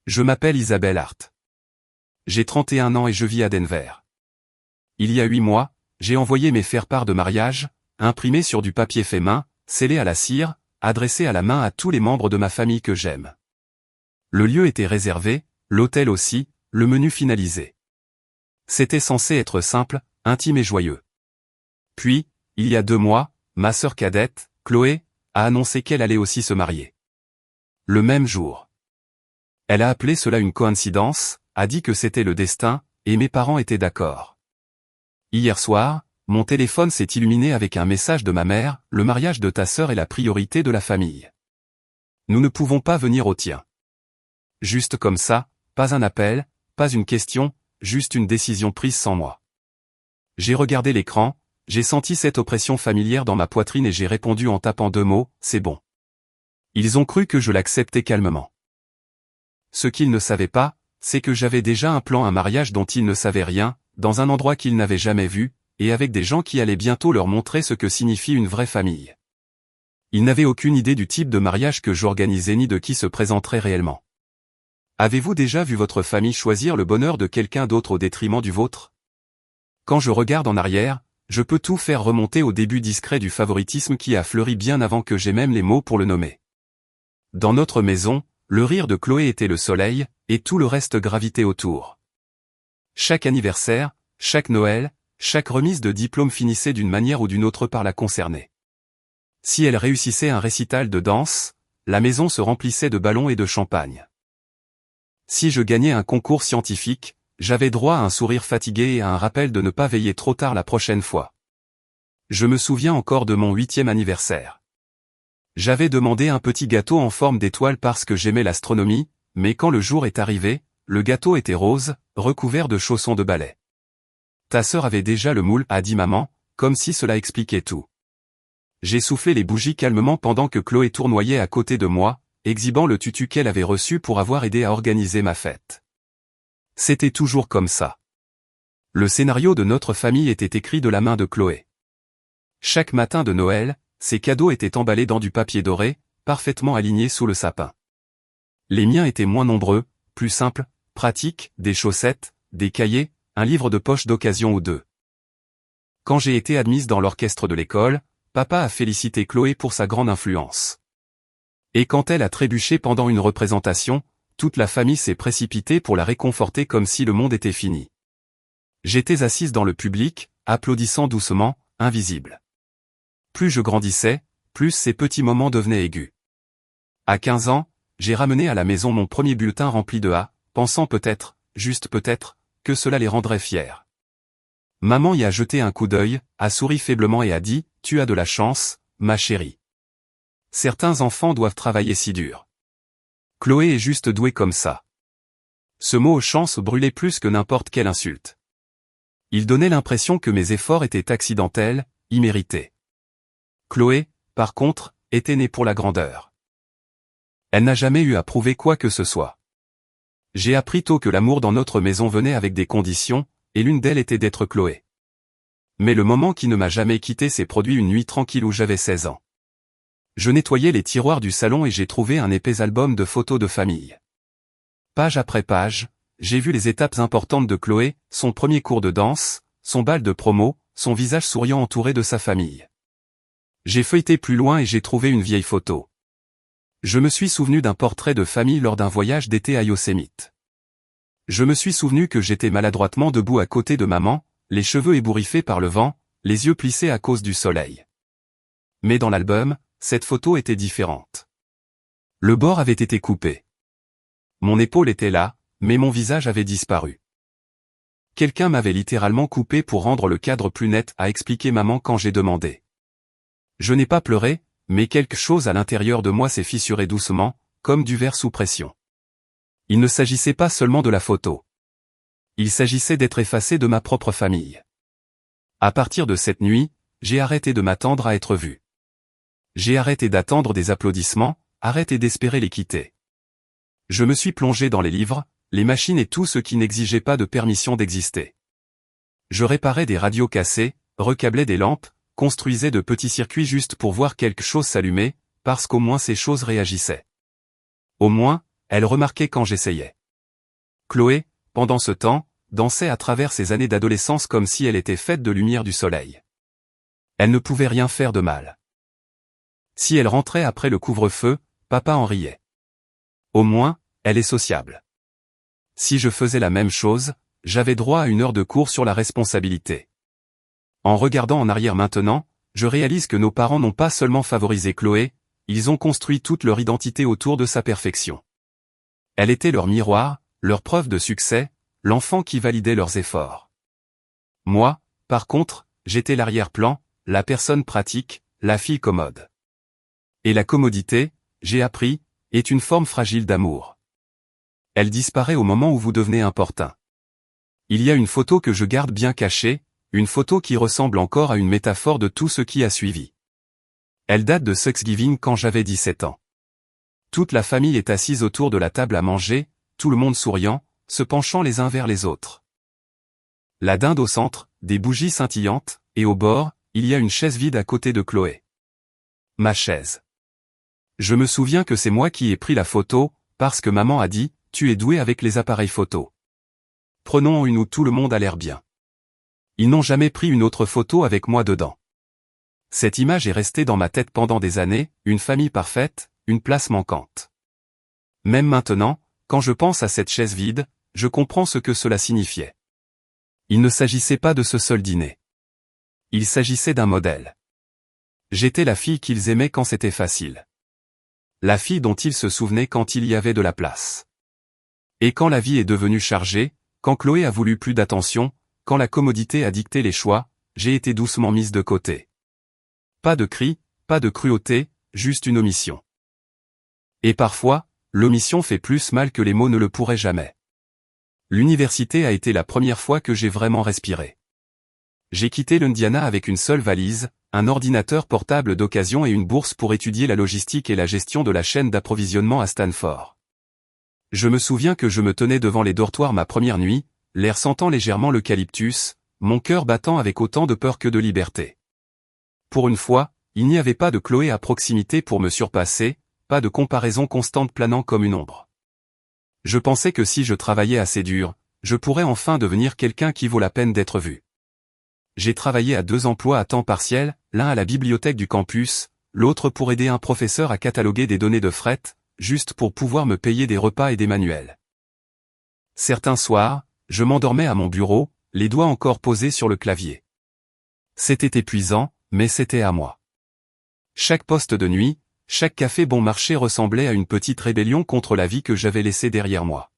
Je m'appelle Isabelle Hart. J'ai 31 ans et je vis à Denver. Il y a 8 mois, j'ai envoyé mes faire-part de mariage, imprimés sur du papier fait main, scellés à la cire, adressés à la main à tous les membres de ma famille que j'aime. Le lieu était réservé, l'hôtel aussi, le menu finalisé. C'était censé être simple, intime et joyeux. Puis, il y a 2 mois, ma sœur cadette, Chloé, a annoncé qu'elle allait aussi se marier. Le même jour. Elle a appelé cela une coïncidence, a dit que c'était le destin, et mes parents étaient d'accord. Hier soir, mon téléphone s'est illuminé avec un message de ma mère, le mariage de ta sœur est la priorité de la famille. Nous ne pouvons pas venir au tien. Juste comme ça, pas un appel, pas une question, juste une décision prise sans moi. J'ai regardé l'écran, j'ai senti cette oppression familière dans ma poitrine et j'ai répondu en tapant 2 mots, c'est bon. Ils ont cru que je l'acceptais calmement. Ce qu'ils ne savaient pas, c'est que j'avais déjà un plan, un mariage dont ils ne savaient rien, dans un endroit qu'ils n'avaient jamais vu, et avec des gens qui allaient bientôt leur montrer ce que signifie une vraie famille. Ils n'avaient aucune idée du type de mariage que j'organisais ni de qui se présenterait réellement. Avez-vous déjà vu votre famille choisir le bonheur de quelqu'un d'autre au détriment du vôtre? Quand je regarde en arrière, je peux tout faire remonter au début discret du favoritisme qui a fleuri bien avant que j'aie même les mots pour le nommer. Dans notre maison, le rire de Chloé était le soleil, et tout le reste gravitait autour. Chaque anniversaire, chaque Noël, chaque remise de diplôme finissait d'une manière ou d'une autre par la concerner. Si elle réussissait un récital de danse, la maison se remplissait de ballons et de champagne. Si je gagnais un concours scientifique, j'avais droit à un sourire fatigué et à un rappel de ne pas veiller trop tard la prochaine fois. Je me souviens encore de mon 8e anniversaire. J'avais demandé un petit gâteau en forme d'étoile parce que j'aimais l'astronomie, mais quand le jour est arrivé, le gâteau était rose, recouvert de chaussons de ballet. Ta sœur avait déjà le moule, a dit maman, comme si cela expliquait tout. J'ai soufflé les bougies calmement pendant que Chloé tournoyait à côté de moi, exhibant le tutu qu'elle avait reçu pour avoir aidé à organiser ma fête. C'était toujours comme ça. Le scénario de notre famille était écrit de la main de Chloé. Chaque matin de Noël, ces cadeaux étaient emballés dans du papier doré, parfaitement alignés sous le sapin. Les miens étaient moins nombreux, plus simples, pratiques, des chaussettes, des cahiers, un livre de poche d'occasion ou 2. Quand j'ai été admise dans l'orchestre de l'école, papa a félicité Chloé pour sa grande influence. Et quand elle a trébuché pendant une représentation, toute la famille s'est précipitée pour la réconforter comme si le monde était fini. J'étais assise dans le public, applaudissant doucement, invisible. Plus je grandissais, plus ces petits moments devenaient aigus. À 15 ans, j'ai ramené à la maison mon premier bulletin rempli de A, pensant peut-être, juste peut-être, que cela les rendrait fiers. Maman y a jeté un coup d'œil, a souri faiblement et a dit, « Tu as de la chance, ma chérie. Certains enfants doivent travailler si dur. Chloé est juste douée comme ça. » Ce mot chance brûlait plus que n'importe quelle insulte. Il donnait l'impression que mes efforts étaient accidentels, immérités. Chloé, par contre, était née pour la grandeur. Elle n'a jamais eu à prouver quoi que ce soit. J'ai appris tôt que l'amour dans notre maison venait avec des conditions, et l'une d'elles était d'être Chloé. Mais le moment qui ne m'a jamais quitté s'est produit une nuit tranquille où j'avais 16 ans. Je nettoyais les tiroirs du salon et j'ai trouvé un épais album de photos de famille. Page après page, j'ai vu les étapes importantes de Chloé, son premier cours de danse, son bal de promo, son visage souriant entouré de sa famille. J'ai feuilleté plus loin et j'ai trouvé une vieille photo. Je me suis souvenu d'un portrait de famille lors d'un voyage d'été à Yosemite. Je me suis souvenu que j'étais maladroitement debout à côté de maman, les cheveux ébouriffés par le vent, les yeux plissés à cause du soleil. Mais dans l'album, cette photo était différente. Le bord avait été coupé. Mon épaule était là, mais mon visage avait disparu. Quelqu'un m'avait littéralement coupé pour rendre le cadre plus net, a expliqué maman quand j'ai demandé. Je n'ai pas pleuré, mais quelque chose à l'intérieur de moi s'est fissuré doucement, comme du verre sous pression. Il ne s'agissait pas seulement de la photo. Il s'agissait d'être effacé de ma propre famille. À partir de cette nuit, j'ai arrêté de m'attendre à être vu. J'ai arrêté d'attendre des applaudissements, arrêté d'espérer les quitter. Je me suis plongé dans les livres, les machines et tout ce qui n'exigeait pas de permission d'exister. Je réparais des radios cassées, recablais des lampes, construisais de petits circuits juste pour voir quelque chose s'allumer, parce qu'au moins ces choses réagissaient. Au moins, elle remarquait quand j'essayais. Chloé, pendant ce temps, dansait à travers ses années d'adolescence comme si elle était faite de lumière du soleil. Elle ne pouvait rien faire de mal. Si elle rentrait après le couvre-feu, papa en riait. Au moins, elle est sociable. Si je faisais la même chose, j'avais droit à 1 heure de cours sur la responsabilité. En regardant en arrière maintenant, je réalise que nos parents n'ont pas seulement favorisé Chloé, ils ont construit toute leur identité autour de sa perfection. Elle était leur miroir, leur preuve de succès, l'enfant qui validait leurs efforts. Moi, par contre, j'étais l'arrière-plan, la personne pratique, la fille commode. Et la commodité, j'ai appris, est une forme fragile d'amour. Elle disparaît au moment où vous devenez importun. Il y a une photo que je garde bien cachée, une photo qui ressemble encore à une métaphore de tout ce qui a suivi. Elle date de Thanksgiving quand j'avais 17 ans. Toute la famille est assise autour de la table à manger, tout le monde souriant, se penchant les uns vers les autres. La dinde au centre, des bougies scintillantes, et au bord, il y a une chaise vide à côté de Chloé. Ma chaise. Je me souviens que c'est moi qui ai pris la photo, parce que maman a dit, tu es doué avec les appareils photo. Prenons une où tout le monde a l'air bien. Ils n'ont jamais pris une autre photo avec moi dedans. Cette image est restée dans ma tête pendant des années, une famille parfaite, une place manquante. Même maintenant, quand je pense à cette chaise vide, je comprends ce que cela signifiait. Il ne s'agissait pas de ce seul dîner. Il s'agissait d'un modèle. J'étais la fille qu'ils aimaient quand c'était facile. La fille dont ils se souvenaient quand il y avait de la place. Et quand la vie est devenue chargée, quand Chloé a voulu plus d'attention, quand la commodité a dicté les choix, j'ai été doucement mise de côté. Pas de cris, pas de cruauté, juste une omission. Et parfois, l'omission fait plus mal que les mots ne le pourraient jamais. L'université a été la première fois que j'ai vraiment respiré. J'ai quitté l'Indiana avec une seule valise, un ordinateur portable d'occasion et une bourse pour étudier la logistique et la gestion de la chaîne d'approvisionnement à Stanford. Je me souviens que je me tenais devant les dortoirs ma première nuit, l'air sentant légèrement l'eucalyptus, mon cœur battant avec autant de peur que de liberté. Pour une fois, il n'y avait pas de Chloé à proximité pour me surpasser, pas de comparaison constante planant comme une ombre. Je pensais que si je travaillais assez dur, je pourrais enfin devenir quelqu'un qui vaut la peine d'être vu. J'ai travaillé à 2 emplois à temps partiel, l'un à la bibliothèque du campus, l'autre pour aider un professeur à cataloguer des données de fret, juste pour pouvoir me payer des repas et des manuels. Certains soirs, je m'endormais à mon bureau, les doigts encore posés sur le clavier. C'était épuisant, mais c'était à moi. Chaque poste de nuit, chaque café bon marché ressemblait à une petite rébellion contre la vie que j'avais laissée derrière moi.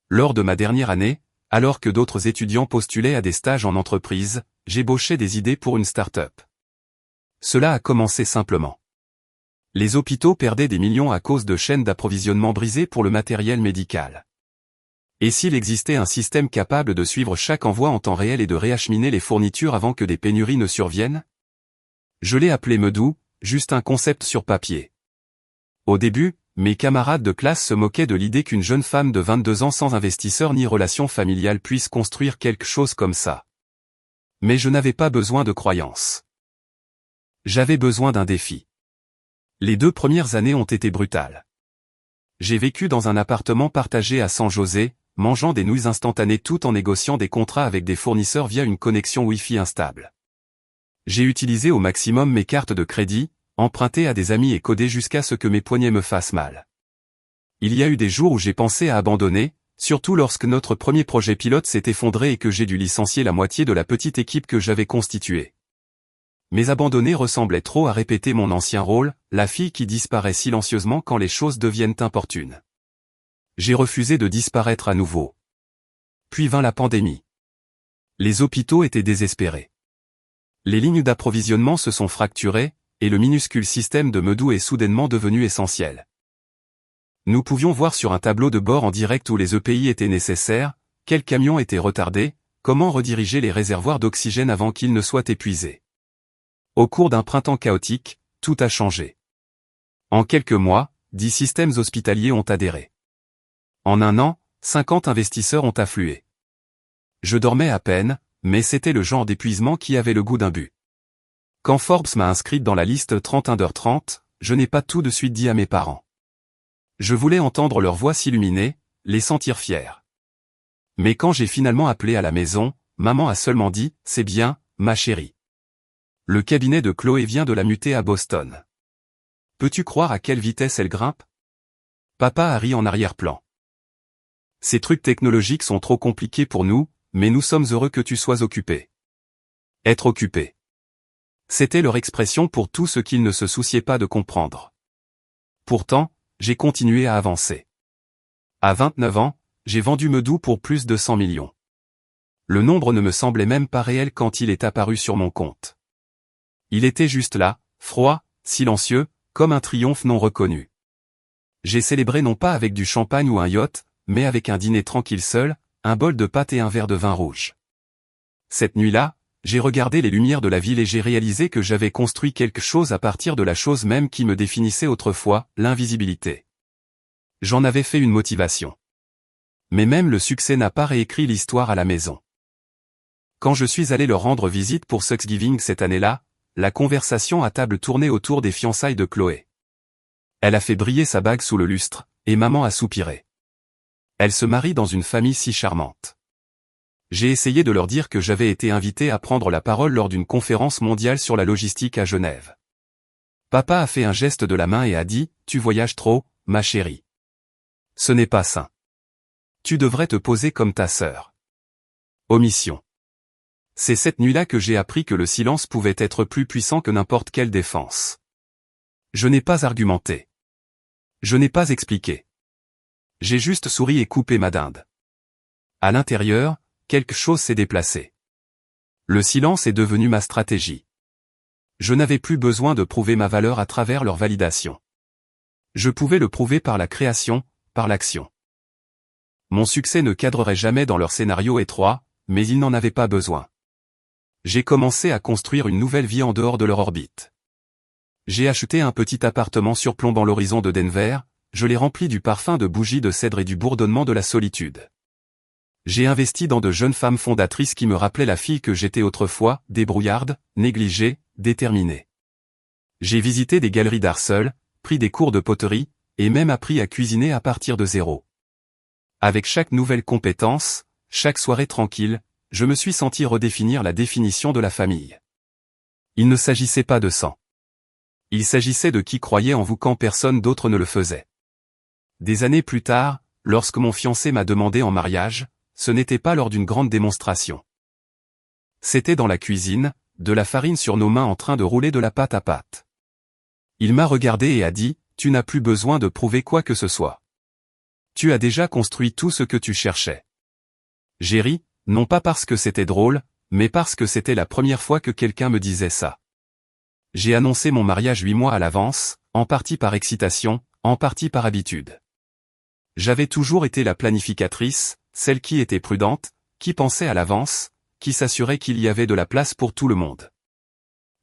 Lors de ma dernière année, alors que d'autres étudiants postulaient à des stages en entreprise, j'ébauchais des idées pour une start-up. Cela a commencé simplement. Les hôpitaux perdaient des millions à cause de chaînes d'approvisionnement brisées pour le matériel médical. Et s'il existait un système capable de suivre chaque envoi en temps réel et de réacheminer les fournitures avant que des pénuries ne surviennent? Je l'ai appelé Medou, juste un concept sur papier. Au début, mes camarades de classe se moquaient de l'idée qu'une jeune femme de 22 ans sans investisseur ni relation familiale puisse construire quelque chose comme ça. Mais je n'avais pas besoin de croyances. J'avais besoin d'un défi. Les 2 premières années ont été brutales. J'ai vécu dans un appartement partagé à San José, mangeant des nouilles instantanées tout en négociant des contrats avec des fournisseurs via une connexion Wi-Fi instable. J'ai utilisé au maximum mes cartes de crédit, emprunté à des amis et codé jusqu'à ce que mes poignets me fassent mal. Il y a eu des jours où j'ai pensé à abandonner, surtout lorsque notre premier projet pilote s'est effondré et que j'ai dû licencier la moitié de la petite équipe que j'avais constituée. Mais abandonner ressemblait trop à répéter mon ancien rôle, la fille qui disparaît silencieusement quand les choses deviennent importunes. J'ai refusé de disparaître à nouveau. Puis vint la pandémie. Les hôpitaux étaient désespérés. Les lignes d'approvisionnement se sont fracturées, et le minuscule système de Medou est soudainement devenu essentiel. Nous pouvions voir sur un tableau de bord en direct où les EPI étaient nécessaires, quels camions étaient retardés, comment rediriger les réservoirs d'oxygène avant qu'ils ne soient épuisés. Au cours d'un printemps chaotique, tout a changé. En quelques mois, 10 systèmes hospitaliers ont adhéré. En 1 an, 50 investisseurs ont afflué. Je dormais à peine, mais c'était le genre d'épuisement qui avait le goût d'un but. Quand Forbes m'a inscrite dans la liste 30 under 30, je n'ai pas tout de suite dit à mes parents. Je voulais entendre leur voix s'illuminer, les sentir fiers. Mais quand j'ai finalement appelé à la maison, maman a seulement dit « C'est bien, ma chérie. Le cabinet de Chloé vient de la muter à Boston. » Peux-tu croire à quelle vitesse elle grimpe? Papa a ri en arrière-plan. Ces trucs technologiques sont trop compliqués pour nous, mais nous sommes heureux que tu sois occupé. Être occupé. C'était leur expression pour tout ce qu'ils ne se souciaient pas de comprendre. Pourtant, j'ai continué à avancer. À 29 ans, j'ai vendu Meudou pour plus de 100 millions. Le nombre ne me semblait même pas réel quand il est apparu sur mon compte. Il était juste là, froid, silencieux, comme un triomphe non reconnu. J'ai célébré non pas avec du champagne ou un yacht, mais avec un dîner tranquille seul, un bol de pâtes et un verre de vin rouge. Cette nuit-là, j'ai regardé les lumières de la ville et j'ai réalisé que j'avais construit quelque chose à partir de la chose même qui me définissait autrefois, l'invisibilité. J'en avais fait une motivation. Mais même le succès n'a pas réécrit l'histoire à la maison. Quand je suis allé leur rendre visite pour Thanksgiving cette année-là, la conversation à table tournait autour des fiançailles de Chloé. Elle a fait briller sa bague sous le lustre, et maman a soupiré. Elle se marie dans une famille si charmante. J'ai essayé de leur dire que j'avais été invité à prendre la parole lors d'une conférence mondiale sur la logistique à Genève. Papa a fait un geste de la main et a dit « Tu voyages trop, ma chérie. Ce n'est pas sain. Tu devrais te poser comme ta sœur. » Omission. C'est cette nuit-là que j'ai appris que le silence pouvait être plus puissant que n'importe quelle défense. Je n'ai pas argumenté. Je n'ai pas expliqué. J'ai juste souri et coupé ma dinde. À l'intérieur, quelque chose s'est déplacé. Le silence est devenu ma stratégie. Je n'avais plus besoin de prouver ma valeur à travers leur validation. Je pouvais le prouver par la création, par l'action. Mon succès ne cadrerait jamais dans leur scénario étroit, mais ils n'en avaient pas besoin. J'ai commencé à construire une nouvelle vie en dehors de leur orbite. J'ai acheté un petit appartement surplombant l'horizon de Denver, je l'ai rempli du parfum de bougies de cèdre et du bourdonnement de la solitude. J'ai investi dans de jeunes femmes fondatrices qui me rappelaient la fille que j'étais autrefois, débrouillarde, négligée, déterminée. J'ai visité des galeries d'art seul, pris des cours de poterie, et même appris à cuisiner à partir de zéro. Avec chaque nouvelle compétence, chaque soirée tranquille, je me suis senti redéfinir la définition de la famille. Il ne s'agissait pas de sang. Il s'agissait de qui croyait en vous quand personne d'autre ne le faisait. Des années plus tard, lorsque mon fiancé m'a demandé en mariage, ce n'était pas lors d'une grande démonstration. C'était dans la cuisine, de la farine sur nos mains en train de rouler de la pâte à pâte. Il m'a regardé et a dit, « Tu n'as plus besoin de prouver quoi que ce soit. Tu as déjà construit tout ce que tu cherchais. » J'ai ri, non pas parce que c'était drôle, mais parce que c'était la première fois que quelqu'un me disait ça. J'ai annoncé mon mariage 8 mois à l'avance, en partie par excitation, en partie par habitude. J'avais toujours été la planificatrice, celle qui était prudente, qui pensait à l'avance, qui s'assurait qu'il y avait de la place pour tout le monde.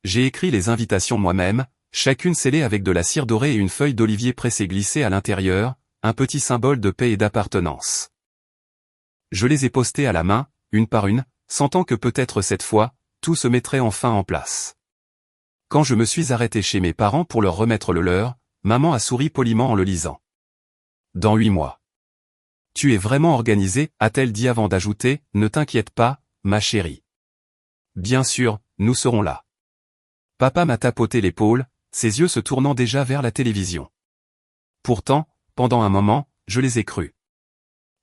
J'ai écrit les invitations moi-même, chacune scellée avec de la cire dorée et une feuille d'olivier pressée glissée à l'intérieur, un petit symbole de paix et d'appartenance. Je les ai postées à la main, une par une, sentant que peut-être cette fois, tout se mettrait enfin en place. Quand je me suis arrêté chez mes parents pour leur remettre le leur, maman a souri poliment en le lisant. Dans 8 mois. Tu es vraiment organisée, a-t-elle dit avant d'ajouter, ne t'inquiète pas, ma chérie. Bien sûr, nous serons là. Papa m'a tapoté l'épaule, ses yeux se tournant déjà vers la télévision. Pourtant, pendant un moment, je les ai crus.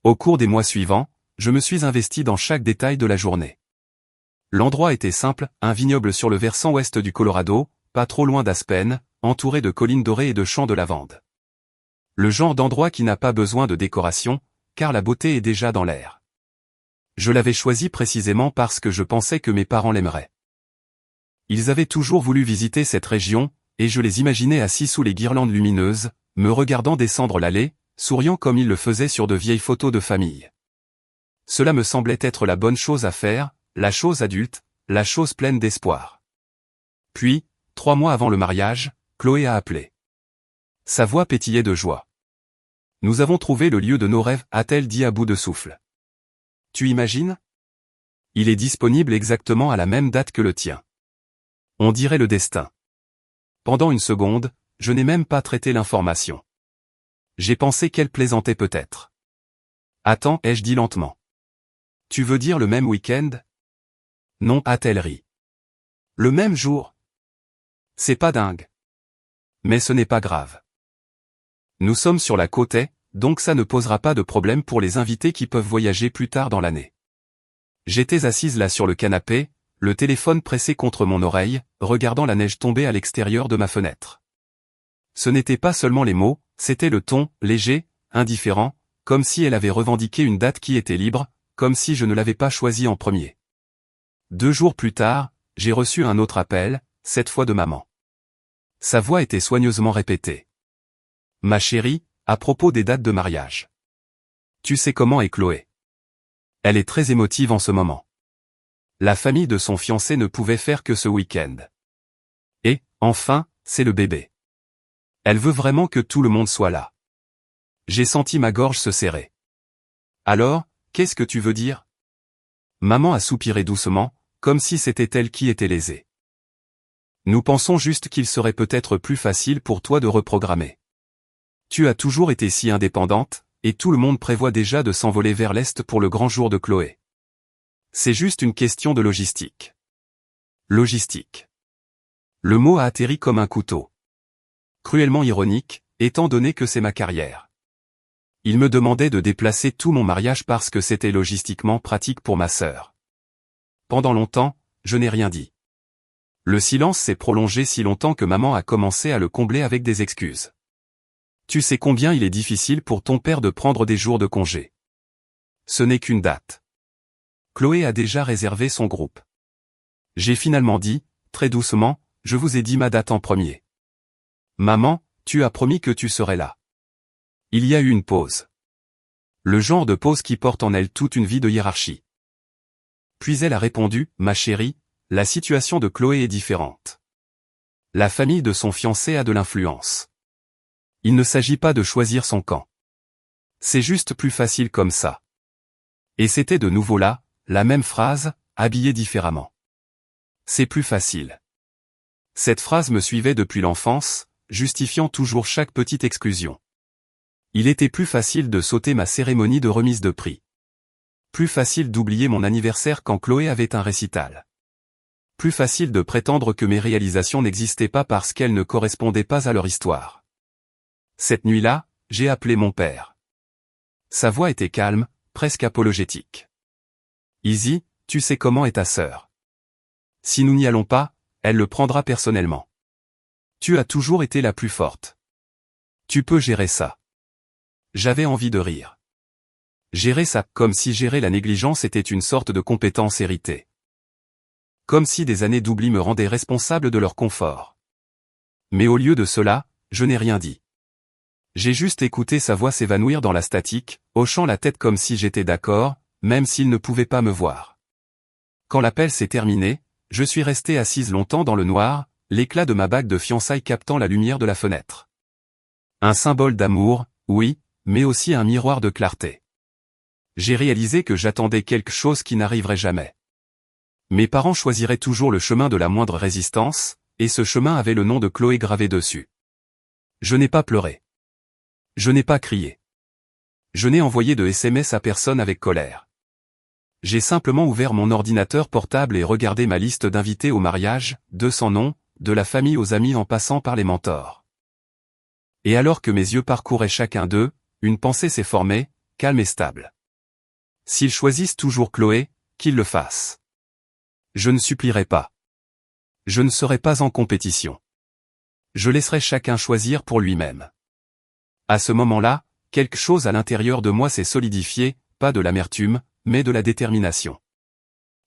Au cours des mois suivants, je me suis investi dans chaque détail de la journée. L'endroit était simple, un vignoble sur le versant ouest du Colorado, pas trop loin d'Aspen, entouré de collines dorées et de champs de lavande. Le genre d'endroit qui n'a pas besoin de décoration, car la beauté est déjà dans l'air. Je l'avais choisi précisément parce que je pensais que mes parents l'aimeraient. Ils avaient toujours voulu visiter cette région, et je les imaginais assis sous les guirlandes lumineuses, me regardant descendre l'allée, souriant comme ils le faisaient sur de vieilles photos de famille. Cela me semblait être la bonne chose à faire, la chose adulte, la chose pleine d'espoir. Puis, 3 mois avant le mariage, Chloé a appelé. Sa voix pétillait de joie. « Nous avons trouvé le lieu de nos rêves », a-t-elle dit à bout de souffle. « Tu imagines ? Il est disponible exactement à la même date que le tien. On dirait le destin. » Pendant une seconde, je n'ai même pas traité l'information. J'ai pensé qu'elle plaisantait peut-être. Attends, ai-je dit lentement. Tu veux dire le même week-end? Non, a-t-elle ri. Le même jour? C'est pas dingue. Mais ce n'est pas grave. Nous sommes sur la côte est, donc ça ne posera pas de problème pour les invités qui peuvent voyager plus tard dans l'année. J'étais assise là sur le canapé, le téléphone pressé contre mon oreille, regardant la neige tomber à l'extérieur de ma fenêtre. Ce n'était pas seulement les mots, c'était le ton, léger, indifférent, comme si elle avait revendiqué une date qui était libre, comme si je ne l'avais pas choisie en premier. 2 jours plus tard, j'ai reçu un autre appel, cette fois de maman. Sa voix était soigneusement répétée. Ma chérie, à propos des dates de mariage. Tu sais comment est Chloé. Elle est très émotive en ce moment. La famille de son fiancé ne pouvait faire que ce week-end. Et, enfin, c'est le bébé. Elle veut vraiment que tout le monde soit là. J'ai senti ma gorge se serrer. Alors, qu'est-ce que tu veux dire? Maman a soupiré doucement, comme si c'était elle qui était lésée. Nous pensons juste qu'il serait peut-être plus facile pour toi de reprogrammer. Tu as toujours été si indépendante, et tout le monde prévoit déjà de s'envoler vers l'Est pour le grand jour de Chloé. C'est juste une question de logistique. Logistique. Le mot a atterri comme un couteau. Cruellement ironique, étant donné que c'est ma carrière. Il me demandait de déplacer tout mon mariage parce que c'était logistiquement pratique pour ma sœur. Pendant longtemps, je n'ai rien dit. Le silence s'est prolongé si longtemps que maman a commencé à le combler avec des excuses. Tu sais combien il est difficile pour ton père de prendre des jours de congé. Ce n'est qu'une date. Chloé a déjà réservé son groupe. J'ai finalement dit, très doucement, je vous ai dit ma date en premier. Maman, tu as promis que tu serais là. Il y a eu une pause. Le genre de pause qui porte en elle toute une vie de hiérarchie. Puis elle a répondu, ma chérie, la situation de Chloé est différente. La famille de son fiancé a de l'influence. Il ne s'agit pas de choisir son camp. C'est juste plus facile comme ça. Et c'était de nouveau là, la même phrase, habillée différemment. C'est plus facile. Cette phrase me suivait depuis l'enfance, justifiant toujours chaque petite exclusion. Il était plus facile de sauter ma cérémonie de remise de prix. Plus facile d'oublier mon anniversaire quand Chloé avait un récital. Plus facile de prétendre que mes réalisations n'existaient pas parce qu'elles ne correspondaient pas à leur histoire. Cette nuit-là, j'ai appelé mon père. Sa voix était calme, presque apologétique. Izzy, tu sais comment est ta sœur. Si nous n'y allons pas, elle le prendra personnellement. Tu as toujours été la plus forte. Tu peux gérer ça. J'avais envie de rire. Gérer ça, comme si gérer la négligence était une sorte de compétence héritée. Comme si des années d'oubli me rendaient responsable de leur confort. Mais au lieu de cela, je n'ai rien dit. J'ai juste écouté sa voix s'évanouir dans la statique, hochant la tête comme si j'étais d'accord, même s'il ne pouvait pas me voir. Quand l'appel s'est terminé, je suis restée assise longtemps dans le noir, l'éclat de ma bague de fiançailles captant la lumière de la fenêtre. Un symbole d'amour, oui, mais aussi un miroir de clarté. J'ai réalisé que j'attendais quelque chose qui n'arriverait jamais. Mes parents choisiraient toujours le chemin de la moindre résistance, et ce chemin avait le nom de Chloé gravé dessus. Je n'ai pas pleuré. Je n'ai pas crié. Je n'ai envoyé de SMS à personne avec colère. J'ai simplement ouvert mon ordinateur portable et regardé ma liste d'invités au mariage, 200 noms, de la famille aux amis en passant par les mentors. Et alors que mes yeux parcouraient chacun d'eux, une pensée s'est formée, calme et stable. S'ils choisissent toujours Chloé, qu'ils le fassent. Je ne supplierai pas. Je ne serai pas en compétition. Je laisserai chacun choisir pour lui-même. À ce moment-là, quelque chose à l'intérieur de moi s'est solidifié, pas de l'amertume, mais de la détermination.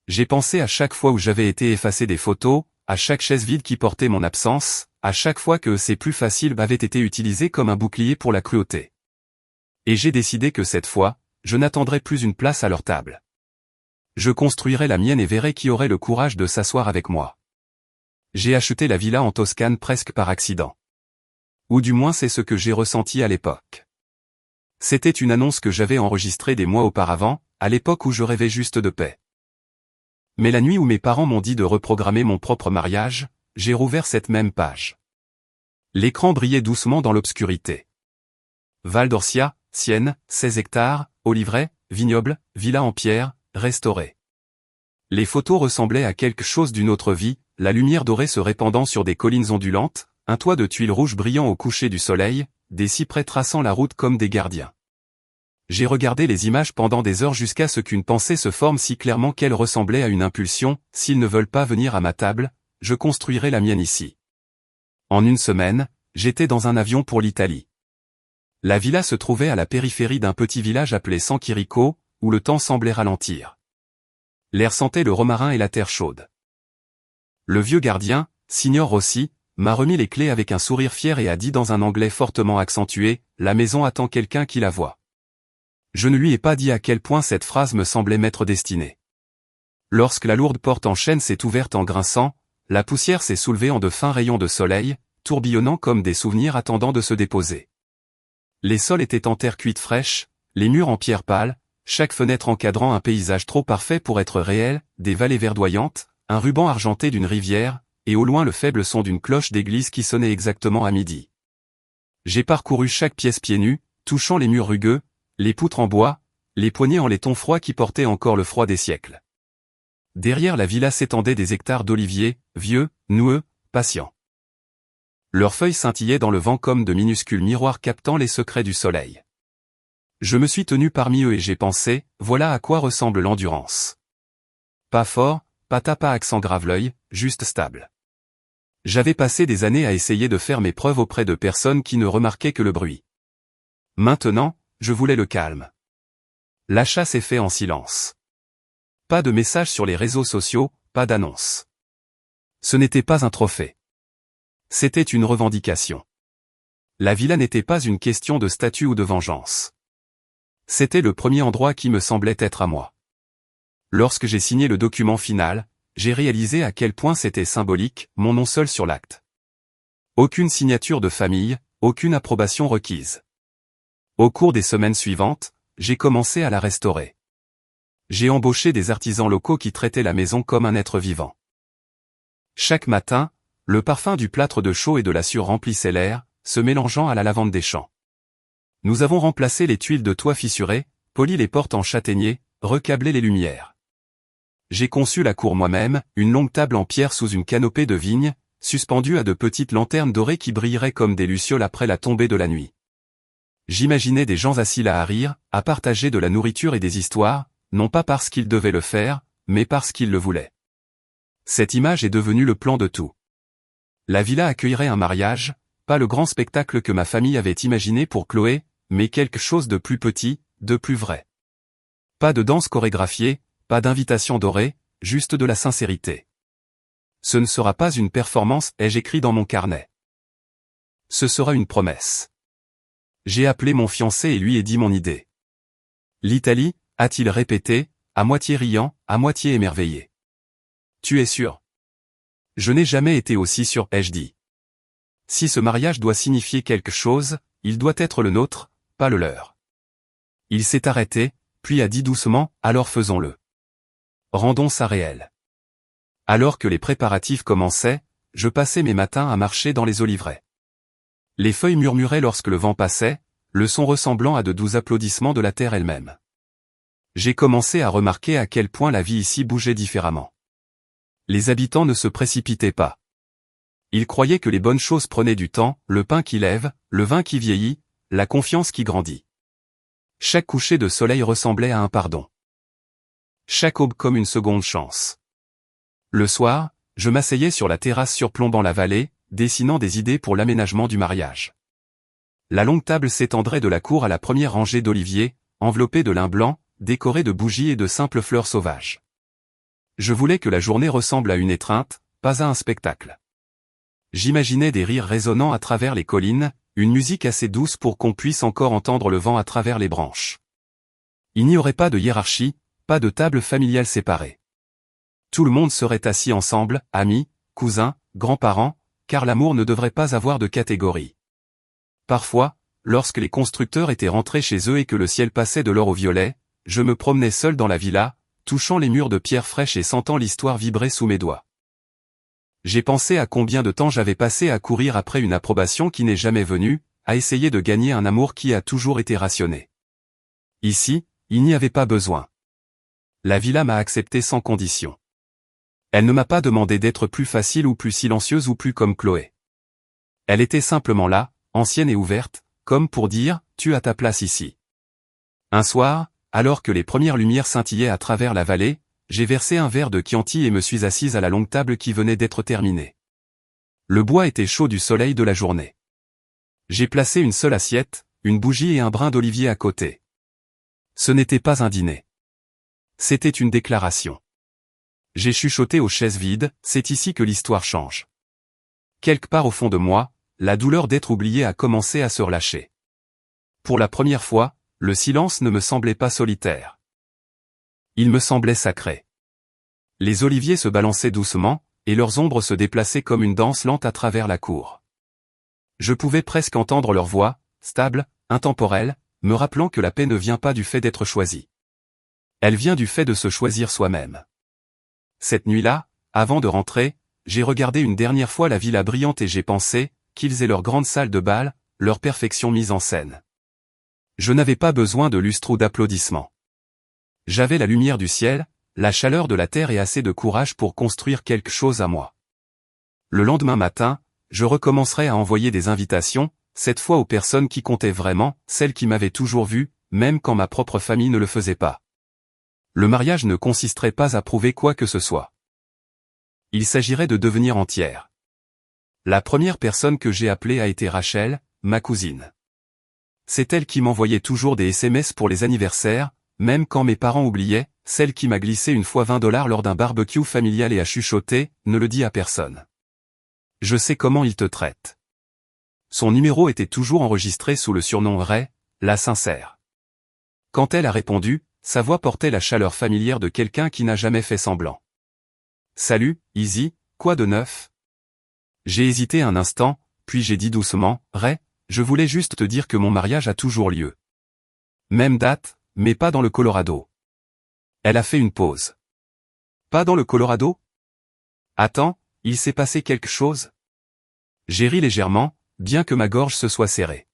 J'ai pensé à chaque fois où j'avais été effacé des photos, à chaque chaise vide qui portait mon absence, à chaque fois que c'est plus facile avait été utilisé comme un bouclier pour la cruauté. Et j'ai décidé que cette fois, je n'attendrai plus une place à leur table. Je construirai la mienne et verrai qui aurait le courage de s'asseoir avec moi. J'ai acheté la villa en Toscane presque par accident. Ou du moins c'est ce que j'ai ressenti à l'époque. C'était une annonce que j'avais enregistrée des mois auparavant, à l'époque où je rêvais juste de paix. Mais la nuit où mes parents m'ont dit de reprogrammer mon propre mariage, j'ai rouvert cette même page. L'écran brillait doucement dans l'obscurité. Val d'Orcia, Sienne, 16 hectares, oliveraies, vignobles, villa en pierre, restaurée. Les photos ressemblaient à quelque chose d'une autre vie, la lumière dorée se répandant sur des collines ondulantes, un toit de tuiles rouges brillant au coucher du soleil, des cyprès traçant la route comme des gardiens. J'ai regardé les images pendant des heures jusqu'à ce qu'une pensée se forme si clairement qu'elle ressemblait à une impulsion, s'ils ne veulent pas venir à ma table, je construirai la mienne ici. En une semaine, j'étais dans un avion pour l'Italie. La villa se trouvait à la périphérie d'un petit village appelé San Chirico, où le temps semblait ralentir. L'air sentait le romarin et la terre chaude. Le vieux gardien, Signor Rossi, m'a remis les clés avec un sourire fier et a dit dans un anglais fortement accentué, « La maison attend quelqu'un qui la voit ». Je ne lui ai pas dit à quel point cette phrase me semblait m'être destinée. Lorsque la lourde porte en chêne s'est ouverte en grinçant, la poussière s'est soulevée en de fins rayons de soleil, tourbillonnant comme des souvenirs attendant de se déposer. Les sols étaient en terre cuite fraîche, les murs en pierre pâle, chaque fenêtre encadrant un paysage trop parfait pour être réel, des vallées verdoyantes, un ruban argenté d'une rivière, et au loin le faible son d'une cloche d'église qui sonnait exactement à midi. J'ai parcouru chaque pièce pieds nus, touchant les murs rugueux, les poutres en bois, les poignées en laiton froid qui portaient encore le froid des siècles. Derrière la villa s'étendaient des hectares d'oliviers, vieux, noueux, patients. Leurs feuilles scintillaient dans le vent comme de minuscules miroirs captant les secrets du soleil. Je me suis tenu parmi eux et j'ai pensé, voilà à quoi ressemble l'endurance. Pas fort, pas tapa accent grave-l'œil, juste stable. J'avais passé des années à essayer de faire mes preuves auprès de personnes qui ne remarquaient que le bruit. Maintenant, je voulais le calme. L'achat s'est fait en silence. Pas de messages sur les réseaux sociaux, pas d'annonces. Ce n'était pas un trophée. C'était une revendication. La villa n'était pas une question de statut ou de vengeance. C'était le premier endroit qui me semblait être à moi. Lorsque j'ai signé le document final, j'ai réalisé à quel point c'était symbolique, mon nom seul sur l'acte. Aucune signature de famille, aucune approbation requise. Au cours des semaines suivantes, j'ai commencé à la restaurer. J'ai embauché des artisans locaux qui traitaient la maison comme un être vivant. Chaque matin, le parfum du plâtre de chaux et de la sueur remplissait l'air, se mélangeant à la lavande des champs. Nous avons remplacé les tuiles de toit fissurées, poli les portes en châtaignier, recablé les lumières. J'ai conçu la cour moi-même, une longue table en pierre sous une canopée de vigne, suspendue à de petites lanternes dorées qui brilleraient comme des lucioles après la tombée de la nuit. J'imaginais des gens assis là à rire, à partager de la nourriture et des histoires, non pas parce qu'ils devaient le faire, mais parce qu'ils le voulaient. Cette image est devenue le plan de tout. La villa accueillerait un mariage, pas le grand spectacle que ma famille avait imaginé pour Chloé, mais quelque chose de plus petit, de plus vrai. Pas de danse chorégraphiée, pas d'invitation dorée, juste de la sincérité. Ce ne sera pas une performance, ai-je écrit dans mon carnet. Ce sera une promesse. J'ai appelé mon fiancé et lui ai dit mon idée. L'Italie, a-t-il répété, à moitié riant, à moitié émerveillé. Tu es sûr? Je n'ai jamais été aussi sûr, ai-je dit. Si ce mariage doit signifier quelque chose, il doit être le nôtre, pas le leur. Il s'est arrêté, puis a dit doucement, alors faisons-le. Rendons ça réel. Alors que les préparatifs commençaient, je passais mes matins à marcher dans les oliveraies. Les feuilles murmuraient lorsque le vent passait, le son ressemblant à de doux applaudissements de la terre elle-même. J'ai commencé à remarquer à quel point la vie ici bougeait différemment. Les habitants ne se précipitaient pas. Ils croyaient que les bonnes choses prenaient du temps, le pain qui lève, le vin qui vieillit, la confiance qui grandit. Chaque coucher de soleil ressemblait à un pardon. Chaque aube comme une seconde chance. Le soir, je m'asseyais sur la terrasse surplombant la vallée, dessinant des idées pour l'aménagement du mariage. La longue table s'étendrait de la cour à la première rangée d'oliviers, enveloppée de lin blanc, décorée de bougies et de simples fleurs sauvages. Je voulais que la journée ressemble à une étreinte, pas à un spectacle. J'imaginais des rires résonnant à travers les collines, une musique assez douce pour qu'on puisse encore entendre le vent à travers les branches. Il n'y aurait pas de hiérarchie, pas de table familiale séparée. Tout le monde serait assis ensemble, amis, cousins, grands-parents, car l'amour ne devrait pas avoir de catégorie. Parfois, lorsque les constructeurs étaient rentrés chez eux et que le ciel passait de l'or au violet, je me promenais seul dans la villa, touchant les murs de pierre fraîche et sentant l'histoire vibrer sous mes doigts. J'ai pensé à combien de temps j'avais passé à courir après une approbation qui n'est jamais venue, à essayer de gagner un amour qui a toujours été rationné. Ici, il n'y avait pas besoin. La villa m'a accepté sans condition. Elle ne m'a pas demandé d'être plus facile ou plus silencieuse ou plus comme Chloé. Elle était simplement là, ancienne et ouverte, comme pour dire, tu as ta place ici. Un soir, alors que les premières lumières scintillaient à travers la vallée, j'ai versé un verre de Chianti et me suis assise à la longue table qui venait d'être terminée. Le bois était chaud du soleil de la journée. J'ai placé une seule assiette, une bougie et un brin d'olivier à côté. Ce n'était pas un dîner. C'était une déclaration. J'ai chuchoté aux chaises vides, c'est ici que l'histoire change. Quelque part au fond de moi, la douleur d'être oublié a commencé à se relâcher. Pour la première fois, le silence ne me semblait pas solitaire. Il me semblait sacré. Les oliviers se balançaient doucement, et leurs ombres se déplaçaient comme une danse lente à travers la cour. Je pouvais presque entendre leur voix, stable, intemporelle, me rappelant que la paix ne vient pas du fait d'être choisi. Elle vient du fait de se choisir soi-même. Cette nuit-là, avant de rentrer, j'ai regardé une dernière fois la villa brillante et j'ai pensé, qu'ils aient leur grande salle de bal, leur perfection mise en scène. Je n'avais pas besoin de lustre ou d'applaudissements. J'avais la lumière du ciel, la chaleur de la terre et assez de courage pour construire quelque chose à moi. Le lendemain matin, je recommencerai à envoyer des invitations, cette fois aux personnes qui comptaient vraiment, celles qui m'avaient toujours vu, même quand ma propre famille ne le faisait pas. Le mariage ne consisterait pas à prouver quoi que ce soit. Il s'agirait de devenir entière. La première personne que j'ai appelée a été Rachel, ma cousine. C'est elle qui m'envoyait toujours des SMS pour les anniversaires, même quand mes parents oubliaient, celle qui m'a glissé une fois $20 lors d'un barbecue familial et a chuchoté, ne le dis à personne. Je sais comment il te traite. Son numéro était toujours enregistré sous le surnom Ray, la sincère. Quand elle a répondu, sa voix portait la chaleur familière de quelqu'un qui n'a jamais fait semblant. Salut, Izzy, quoi de neuf? J'ai hésité un instant, puis j'ai dit doucement, Ray, je voulais juste te dire que mon mariage a toujours lieu. Même date, mais pas dans le Colorado. Elle a fait une pause. Pas dans le Colorado? Attends, il s'est passé quelque chose? J'ai ri légèrement, bien que ma gorge se soit serrée.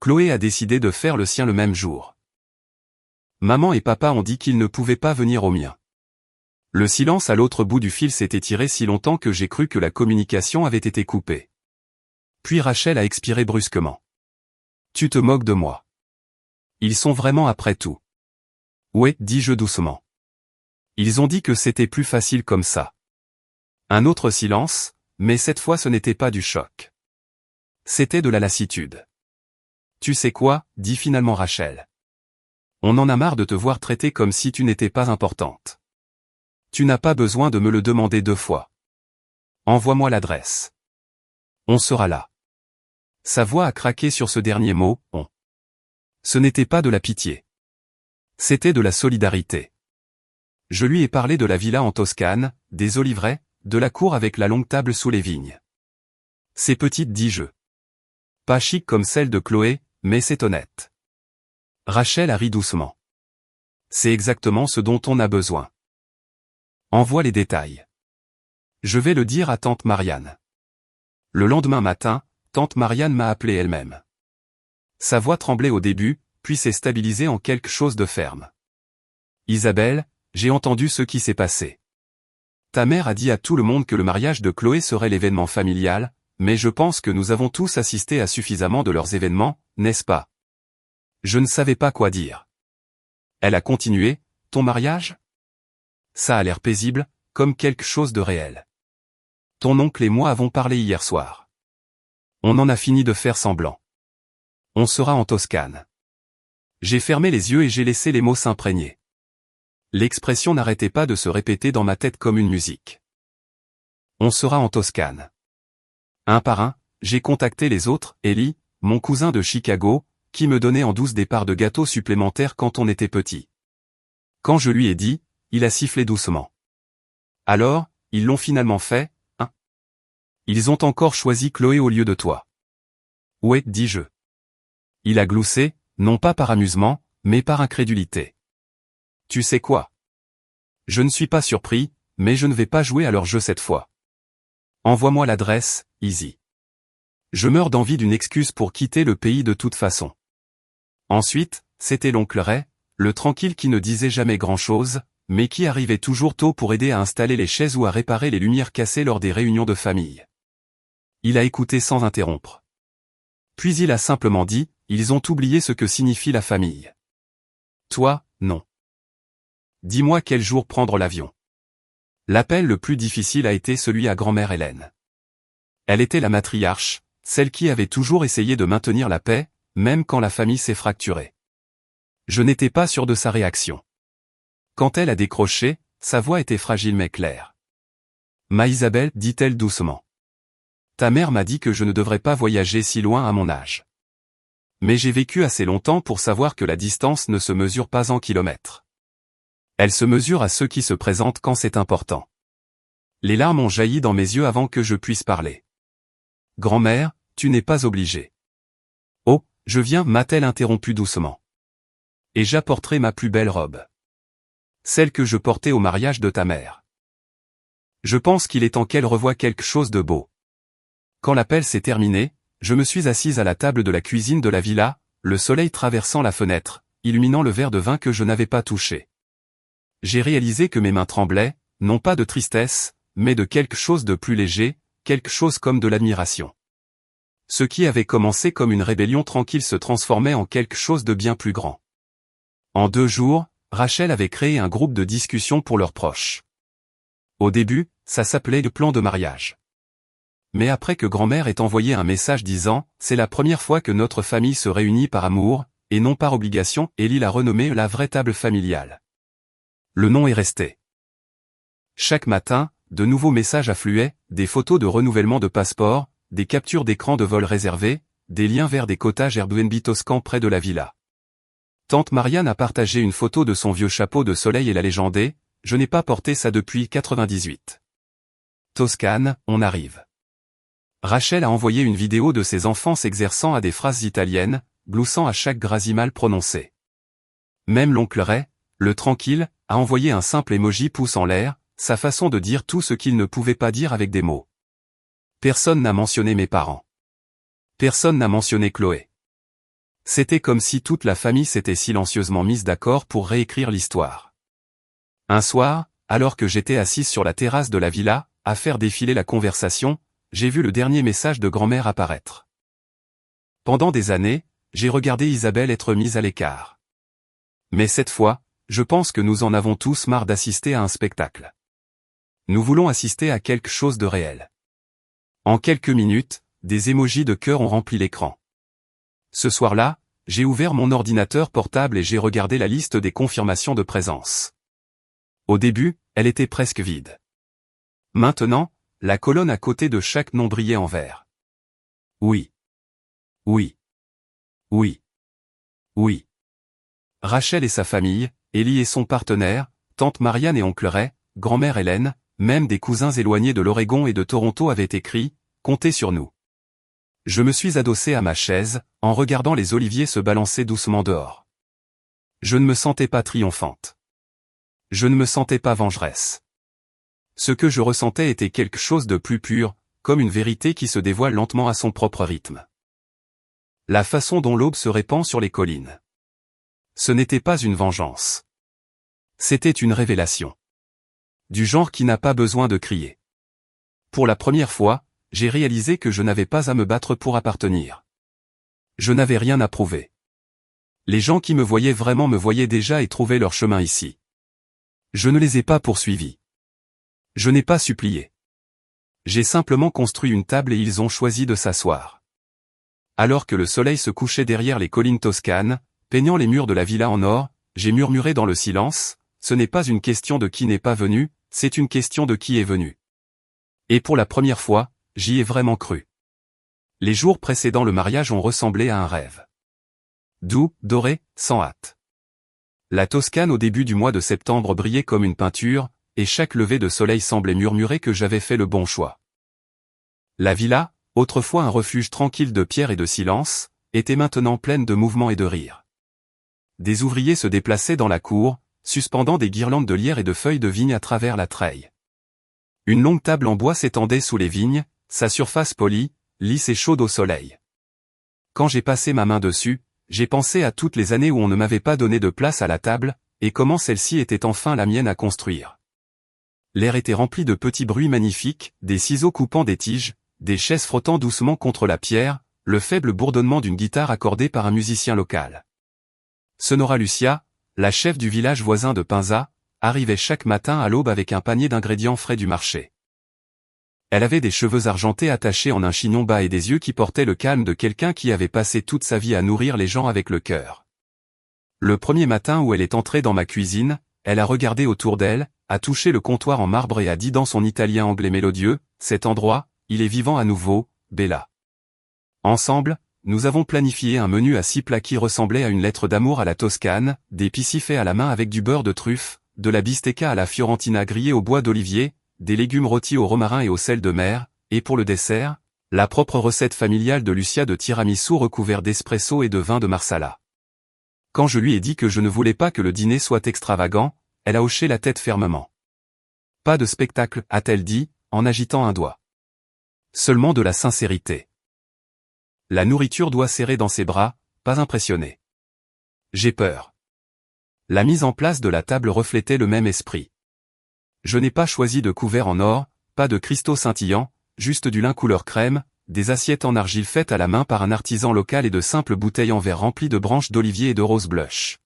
Chloé a décidé de faire le sien le même jour. Maman et papa ont dit qu'ils ne pouvaient pas venir au mien. Le silence à l'autre bout du fil s'est étiré si longtemps que j'ai cru que la communication avait été coupée. Puis Rachel a expiré brusquement. Tu te moques de moi. Ils sont vraiment après tout. Ouais, dis-je doucement. Ils ont dit que c'était plus facile comme ça. Un autre silence, mais cette fois ce n'était pas du choc. C'était de la lassitude. Tu sais quoi, dit finalement Rachel. On en a marre de te voir traiter comme si tu n'étais pas importante. Tu n'as pas besoin de me le demander 2 fois. Envoie-moi l'adresse. On sera là. Sa voix a craqué sur ce dernier mot, on. Ce n'était pas de la pitié. C'était de la solidarité. Je lui ai parlé de la villa en Toscane, des oliveraies, de la cour avec la longue table sous les vignes. C'est petite, dis-je. Pas chic comme celle de Chloé, mais c'est honnête. Rachel a ri doucement. C'est exactement ce dont on a besoin. Envoie les détails. Je vais le dire à tante Marianne. Le lendemain matin, tante Marianne m'a appelé elle-même. Sa voix tremblait au début, puis s'est stabilisée en quelque chose de ferme. Isabelle, j'ai entendu ce qui s'est passé. Ta mère a dit à tout le monde que le mariage de Chloé serait l'événement familial, mais je pense que nous avons tous assisté à suffisamment de leurs événements, n'est-ce pas? Je ne savais pas quoi dire. Elle a continué, ton mariage? Ça a l'air paisible, comme quelque chose de réel. Ton oncle et moi avons parlé hier soir. On en a fini de faire semblant. On sera en Toscane. J'ai fermé les yeux et j'ai laissé les mots s'imprégner. L'expression n'arrêtait pas de se répéter dans ma tête comme une musique. On sera en Toscane. Un par un, j'ai contacté les autres, Ellie, mon cousin de Chicago, qui me donnait en douce des parts de gâteaux supplémentaires quand on était petit. Quand je lui ai dit, il a sifflé doucement. Alors, ils l'ont finalement fait, hein? Ils ont encore choisi Chloé au lieu de toi. Ouais, dis-je. Il a gloussé, non pas par amusement, mais par incrédulité. Tu sais quoi? Je ne suis pas surpris, mais je ne vais pas jouer à leur jeu cette fois. Envoie-moi l'adresse, Izzy. Je meurs d'envie d'une excuse pour quitter le pays de toute façon. Ensuite, c'était l'oncle Ray, le tranquille qui ne disait jamais grand-chose, mais qui arrivait toujours tôt pour aider à installer les chaises ou à réparer les lumières cassées lors des réunions de famille. Il a écouté sans interrompre. Puis il a simplement dit, ils ont oublié ce que signifie la famille. Toi, non. Dis-moi quel jour prendre l'avion. L'appel le plus difficile a été celui à grand-mère Hélène. Elle était la matriarche, celle qui avait toujours essayé de maintenir la paix, même quand la famille s'est fracturée. Je n'étais pas sûr de sa réaction. Quand elle a décroché, sa voix était fragile mais claire. « Ma Isabelle, dit-elle doucement. Ta mère m'a dit que je ne devrais pas voyager si loin à mon âge. Mais j'ai vécu assez longtemps pour savoir que la distance ne se mesure pas en kilomètres. Elle se mesure à ceux qui se présentent quand c'est important. » Les larmes ont jailli dans mes yeux avant que je puisse parler. « Grand-mère, tu n'es pas obligée. »« Oh, je viens, m'a-t-elle interrompu doucement. Et j'apporterai ma plus belle robe. Celle que je portais au mariage de ta mère. Je pense qu'il est temps qu'elle revoie quelque chose de beau. » Quand l'appel s'est terminé, je me suis assise à la table de la cuisine de la villa, le soleil traversant la fenêtre, illuminant le verre de vin que je n'avais pas touché. J'ai réalisé que mes mains tremblaient, non pas de tristesse, mais de quelque chose de plus léger, quelque chose comme de l'admiration. Ce qui avait commencé comme une rébellion tranquille se transformait en quelque chose de bien plus grand. En 2 jours, Rachel avait créé un groupe de discussion pour leurs proches. Au début, ça s'appelait le plan de mariage. Mais après que grand-mère ait envoyé un message disant « C'est la première fois que notre famille se réunit par amour, et non par obligation », Élie l'a renommé la vraie table familiale. Le nom est resté. Chaque matin, de nouveaux messages affluaient, des photos de renouvellement de passeport, des captures d'écran de vol réservés, des liens vers des cottages Airbnb toscans près de la villa. Tante Marianne a partagé une photo de son vieux chapeau de soleil et l'a légendé, « Je n'ai pas porté ça depuis 98. Toscane, on arrive. » Rachel a envoyé une vidéo de ses enfants s'exerçant à des phrases italiennes, gloussant à chaque grazie mal prononcée. Même l'oncle Ray, le tranquille, a envoyé un simple emoji pouce en l'air, sa façon de dire tout ce qu'il ne pouvait pas dire avec des mots. Personne n'a mentionné mes parents. Personne n'a mentionné Chloé. C'était comme si toute la famille s'était silencieusement mise d'accord pour réécrire l'histoire. Un soir, alors que j'étais assise sur la terrasse de la villa, à faire défiler la conversation, j'ai vu le dernier message de grand-mère apparaître. Pendant des années, j'ai regardé Isabelle être mise à l'écart. Mais cette fois, je pense que nous en avons tous marre d'assister à un spectacle. Nous voulons assister à quelque chose de réel. En quelques minutes, des émojis de cœur ont rempli l'écran. Ce soir-là, j'ai ouvert mon ordinateur portable et j'ai regardé la liste des confirmations de présence. Au début, elle était presque vide. Maintenant, la colonne à côté de chaque nom brillait en vert. Oui. Oui. Oui. Oui. Rachel et sa famille, Élie et son partenaire, tante Marianne et oncle Ray, grand-mère Hélène, même des cousins éloignés de l'Oregon et de Toronto avaient écrit « Comptez sur nous ». Je me suis adossé à ma chaise, en regardant les oliviers se balancer doucement dehors. Je ne me sentais pas triomphante. Je ne me sentais pas vengeresse. Ce que je ressentais était quelque chose de plus pur, comme une vérité qui se dévoile lentement à son propre rythme. La façon dont l'aube se répand sur les collines. Ce n'était pas une vengeance. C'était une révélation. Du genre qui n'a pas besoin de crier. Pour la première fois, j'ai réalisé que je n'avais pas à me battre pour appartenir. Je n'avais rien à prouver. Les gens qui me voyaient vraiment me voyaient déjà et trouvaient leur chemin ici. Je ne les ai pas poursuivis. Je n'ai pas supplié. J'ai simplement construit une table et ils ont choisi de s'asseoir. Alors que le soleil se couchait derrière les collines toscanes, peignant les murs de la villa en or, j'ai murmuré dans le silence, ce n'est pas une question de qui n'est pas venu, c'est une question de qui est venu. Et pour la première fois, j'y ai vraiment cru. Les jours précédant le mariage ont ressemblé à un rêve. Doux, doré, sans hâte. La Toscane au début du mois de septembre brillait comme une peinture, et chaque lever de soleil semblait murmurer que j'avais fait le bon choix. La villa, autrefois un refuge tranquille de pierre et de silence, était maintenant pleine de mouvements et de rires. Des ouvriers se déplaçaient dans la cour, suspendant des guirlandes de lierre et de feuilles de vigne à travers la treille. Une longue table en bois s'étendait sous les vignes, sa surface polie, lisse et chaude au soleil. Quand j'ai passé ma main dessus, j'ai pensé à toutes les années où on ne m'avait pas donné de place à la table, et comment celle-ci était enfin la mienne à construire. L'air était rempli de petits bruits magnifiques, des ciseaux coupant des tiges, des chaises frottant doucement contre la pierre, le faible bourdonnement d'une guitare accordée par un musicien local. Sonora Lucia, la chef du village voisin de Pinza, arrivait chaque matin à l'aube avec un panier d'ingrédients frais du marché. Elle avait des cheveux argentés attachés en un chignon bas et des yeux qui portaient le calme de quelqu'un qui avait passé toute sa vie à nourrir les gens avec le cœur. Le premier matin où elle est entrée dans ma cuisine, elle a regardé autour d'elle, a touché le comptoir en marbre et a dit dans son italien anglais mélodieux, « Cet endroit, il est vivant à nouveau, Bella ». Ensemble, nous avons planifié un menu à 6 plats qui ressemblait à une lettre d'amour à la Toscane, des pissi faits à la main avec du beurre de truffe, de la bistecca à la fiorentina grillée au bois d'olivier, des légumes rôtis au romarin et au sel de mer, et pour le dessert, la propre recette familiale de Lucia de tiramisu recouvert d'espresso et de vin de Marsala. Quand je lui ai dit que je ne voulais pas que le dîner soit extravagant, elle a hoché la tête fermement. Pas de spectacle, a-t-elle dit, en agitant un doigt. Seulement de la sincérité. La nourriture doit serrer dans ses bras, pas impressionner. J'ai peur. La mise en place de la table reflétait le même esprit. Je n'ai pas choisi de couverts en or, pas de cristaux scintillants, juste du lin couleur crème, des assiettes en argile faites à la main par un artisan local et de simples bouteilles en verre remplies de branches d'olivier et de rose blush.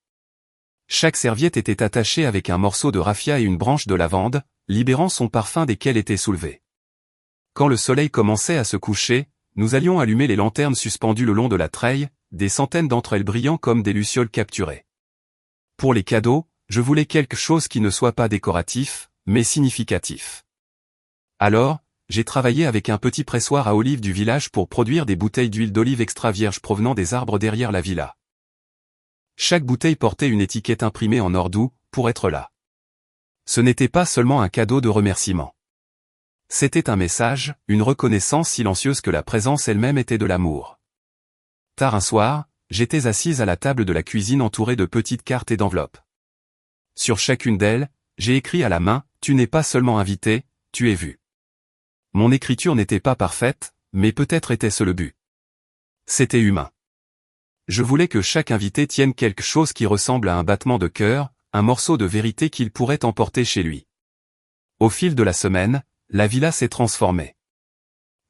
Chaque serviette était attachée avec un morceau de raffia et une branche de lavande, libérant son parfum desquels était soulevé. Quand le soleil commençait à se coucher, nous allions allumer les lanternes suspendues le long de la treille, des centaines d'entre elles brillant comme des lucioles capturées. Pour les cadeaux, je voulais quelque chose qui ne soit pas décoratif, mais significatif. Alors, j'ai travaillé avec un petit pressoir à olives du village pour produire des bouteilles d'huile d'olive extra vierge provenant des arbres derrière la villa. Chaque bouteille portait une étiquette imprimée en or doux, pour être là. Ce n'était pas seulement un cadeau de remerciement. C'était un message, une reconnaissance silencieuse que la présence elle-même était de l'amour. Tard un soir, j'étais assise à la table de la cuisine entourée de petites cartes et d'enveloppes. Sur chacune d'elles, j'ai écrit à la main, « Tu n'es pas seulement invité, tu es vu ». Mon écriture n'était pas parfaite, mais peut-être était-ce le but. C'était humain. Je voulais que chaque invité tienne quelque chose qui ressemble à un battement de cœur, un morceau de vérité qu'il pourrait emporter chez lui. Au fil de la semaine, la villa s'est transformée.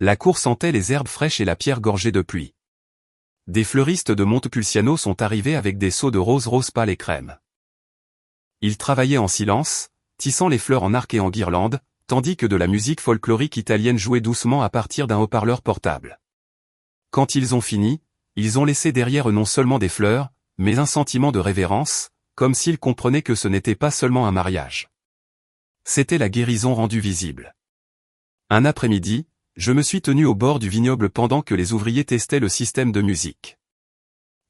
La cour sentait les herbes fraîches et la pierre gorgée de pluie. Des fleuristes de Montepulciano sont arrivés avec des seaux de rose pâle et crème. Ils travaillaient en silence, tissant les fleurs en arc et en guirlandes, tandis que de la musique folklorique italienne jouait doucement à partir d'un haut-parleur portable. Quand ils ont fini, ils ont laissé derrière eux non seulement des fleurs, mais un sentiment de révérence, comme s'ils comprenaient que ce n'était pas seulement un mariage. C'était la guérison rendue visible. Un après-midi, je me suis tenu au bord du vignoble pendant que les ouvriers testaient le système de musique.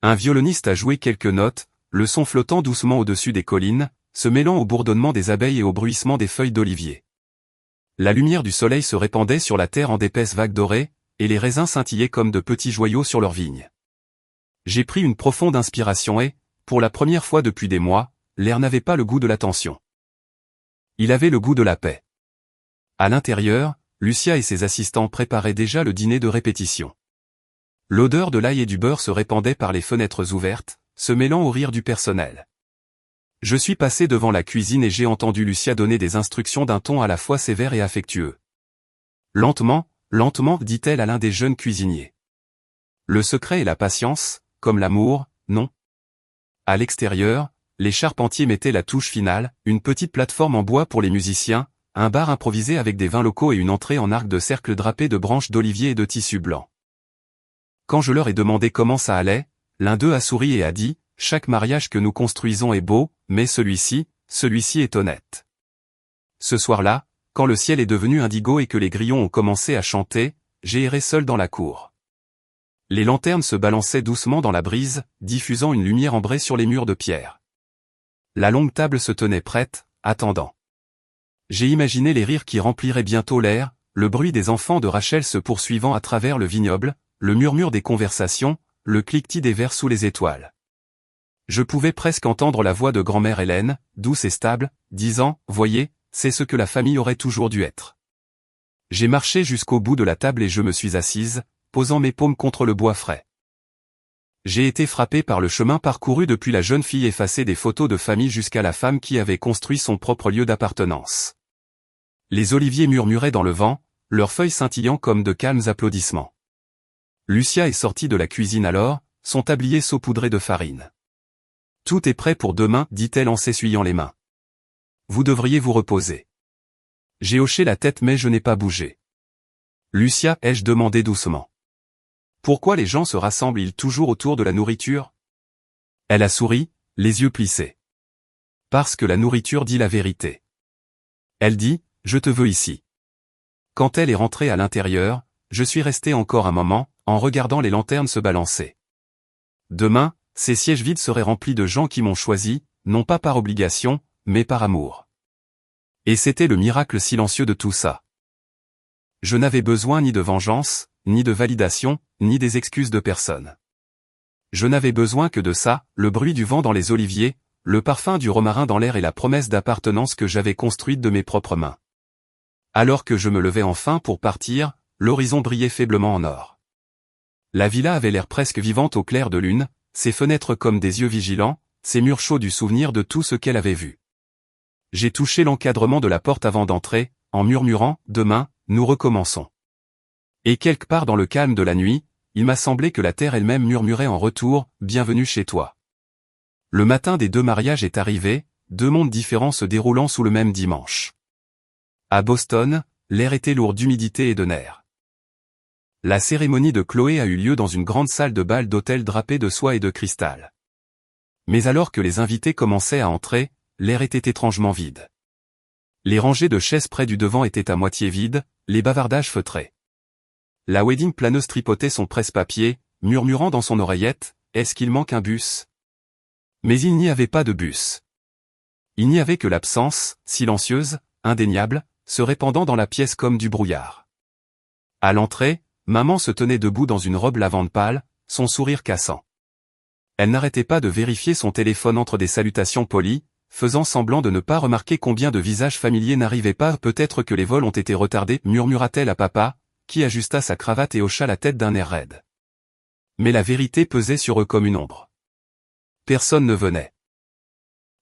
Un violoniste a joué quelques notes, le son flottant doucement au-dessus des collines, se mêlant au bourdonnement des abeilles et au bruissement des feuilles d'olivier. La lumière du soleil se répandait sur la terre en d'épaisses vagues dorées, et les raisins scintillaient comme de petits joyaux sur leurs vignes. J'ai pris une profonde inspiration et, pour la première fois depuis des mois, l'air n'avait pas le goût de la tension. Il avait le goût de la paix. À l'intérieur, Lucia et ses assistants préparaient déjà le dîner de répétition. L'odeur de l'ail et du beurre se répandait par les fenêtres ouvertes, se mêlant au rire du personnel. Je suis passé devant la cuisine et j'ai entendu Lucia donner des instructions d'un ton à la fois sévère et affectueux. Lentement, lentement, dit-elle à l'un des jeunes cuisiniers. Le secret est la patience, comme l'amour, non? À l'extérieur, les charpentiers mettaient la touche finale, une petite plateforme en bois pour les musiciens, un bar improvisé avec des vins locaux et une entrée en arc de cercle drapée de branches d'olivier et de tissu blanc. Quand je leur ai demandé comment ça allait, l'un d'eux a souri et a dit, « Chaque mariage que nous construisons est beau, mais celui-ci est honnête. » Ce soir-là, quand le ciel est devenu indigo et que les grillons ont commencé à chanter, j'ai erré seul dans la cour. Les lanternes se balançaient doucement dans la brise, diffusant une lumière ambrée sur les murs de pierre. La longue table se tenait prête, attendant. J'ai imaginé les rires qui rempliraient bientôt l'air, le bruit des enfants de Rachel se poursuivant à travers le vignoble, le murmure des conversations, le cliquetis des verres sous les étoiles. Je pouvais presque entendre la voix de grand-mère Hélène, douce et stable, disant « Voyez, c'est ce que la famille aurait toujours dû être. » J'ai marché jusqu'au bout de la table et je me suis assise, posant mes paumes contre le bois frais. J'ai été frappé par le chemin parcouru depuis la jeune fille effacée des photos de famille jusqu'à la femme qui avait construit son propre lieu d'appartenance. Les oliviers murmuraient dans le vent, leurs feuilles scintillant comme de calmes applaudissements. Lucia est sortie de la cuisine alors, son tablier saupoudré de farine. « Tout est prêt pour demain, dit-elle en s'essuyant les mains. Vous devriez vous reposer. J'ai hoché la tête mais je n'ai pas bougé. Lucia, ai-je demandé doucement. Pourquoi les gens se rassemblent-ils toujours autour de la nourriture? Elle a souri, les yeux plissés. Parce que la nourriture dit la vérité. Elle dit, je te veux ici. Quand elle est rentrée à l'intérieur, je suis resté encore un moment, en regardant les lanternes se balancer. Demain, ces sièges vides seraient remplis de gens qui m'ont choisi, non pas par obligation, mais par amour. Et c'était le miracle silencieux de tout ça. Je n'avais besoin ni de vengeance, ni de validation, ni des excuses de personne. Je n'avais besoin que de ça, le bruit du vent dans les oliviers, le parfum du romarin dans l'air et la promesse d'appartenance que j'avais construite de mes propres mains. Alors que je me levais enfin pour partir, l'horizon brillait faiblement en or. La villa avait l'air presque vivante au clair de lune, ses fenêtres comme des yeux vigilants, ses murs chauds du souvenir de tout ce qu'elle avait vu. J'ai touché l'encadrement de la porte avant d'entrer, en murmurant, demain, nous recommençons. Et quelque part dans le calme de la nuit, il m'a semblé que la terre elle-même murmurait en retour, bienvenue chez toi. Le matin des deux mariages est arrivé, deux mondes différents se déroulant sous le même dimanche. À Boston, l'air était lourd d'humidité et de nerfs. La cérémonie de Chloé a eu lieu dans une grande salle de bal d'hôtel drapée de soie et de cristal. Mais alors que les invités commençaient à entrer, l'air était étrangement vide. Les rangées de chaises près du devant étaient à moitié vides, les bavardages feutrés. La wedding planeuse tripotait son presse-papier, murmurant dans son oreillette, « Est-ce qu'il manque un bus ?» Mais il n'y avait pas de bus. Il n'y avait que l'absence, silencieuse, indéniable, se répandant dans la pièce comme du brouillard. À l'entrée, maman se tenait debout dans une robe lavande pâle, son sourire cassant. Elle n'arrêtait pas de vérifier son téléphone entre des salutations polies, faisant semblant de ne pas remarquer combien de visages familiers n'arrivaient pas. Peut-être que les vols ont été retardés, murmura-t-elle à papa, qui ajusta sa cravate et hocha la tête d'un air raide. Mais la vérité pesait sur eux comme une ombre. Personne ne venait.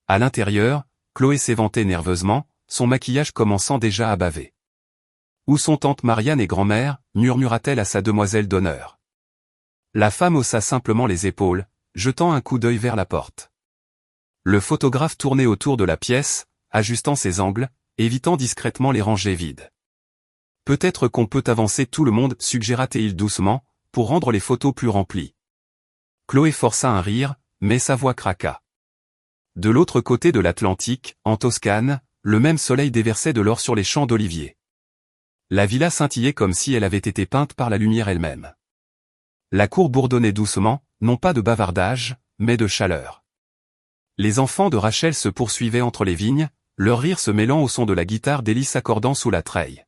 À l'intérieur, Chloé s'éventait nerveusement, son maquillage commençant déjà à baver. « Où sont tante Marianne et grand-mère » murmura-t-elle à sa demoiselle d'honneur. La femme haussa simplement les épaules, jetant un coup d'œil vers la porte. Le photographe tournait autour de la pièce, ajustant ses angles, évitant discrètement les rangées vides. « Peut-être qu'on peut avancer tout le monde, suggéra-t-il doucement, pour rendre les photos plus remplies. Chloé força un rire, mais sa voix craqua. De l'autre côté de l'Atlantique, en Toscane, le même soleil déversait de l'or sur les champs d'oliviers. La villa scintillait comme si elle avait été peinte par la lumière elle-même. La cour bourdonnait doucement, non pas de bavardage, mais de chaleur. Les enfants de Rachel se poursuivaient entre les vignes, leur rire se mêlant au son de la guitare d'Ellie s'accordant sous la treille.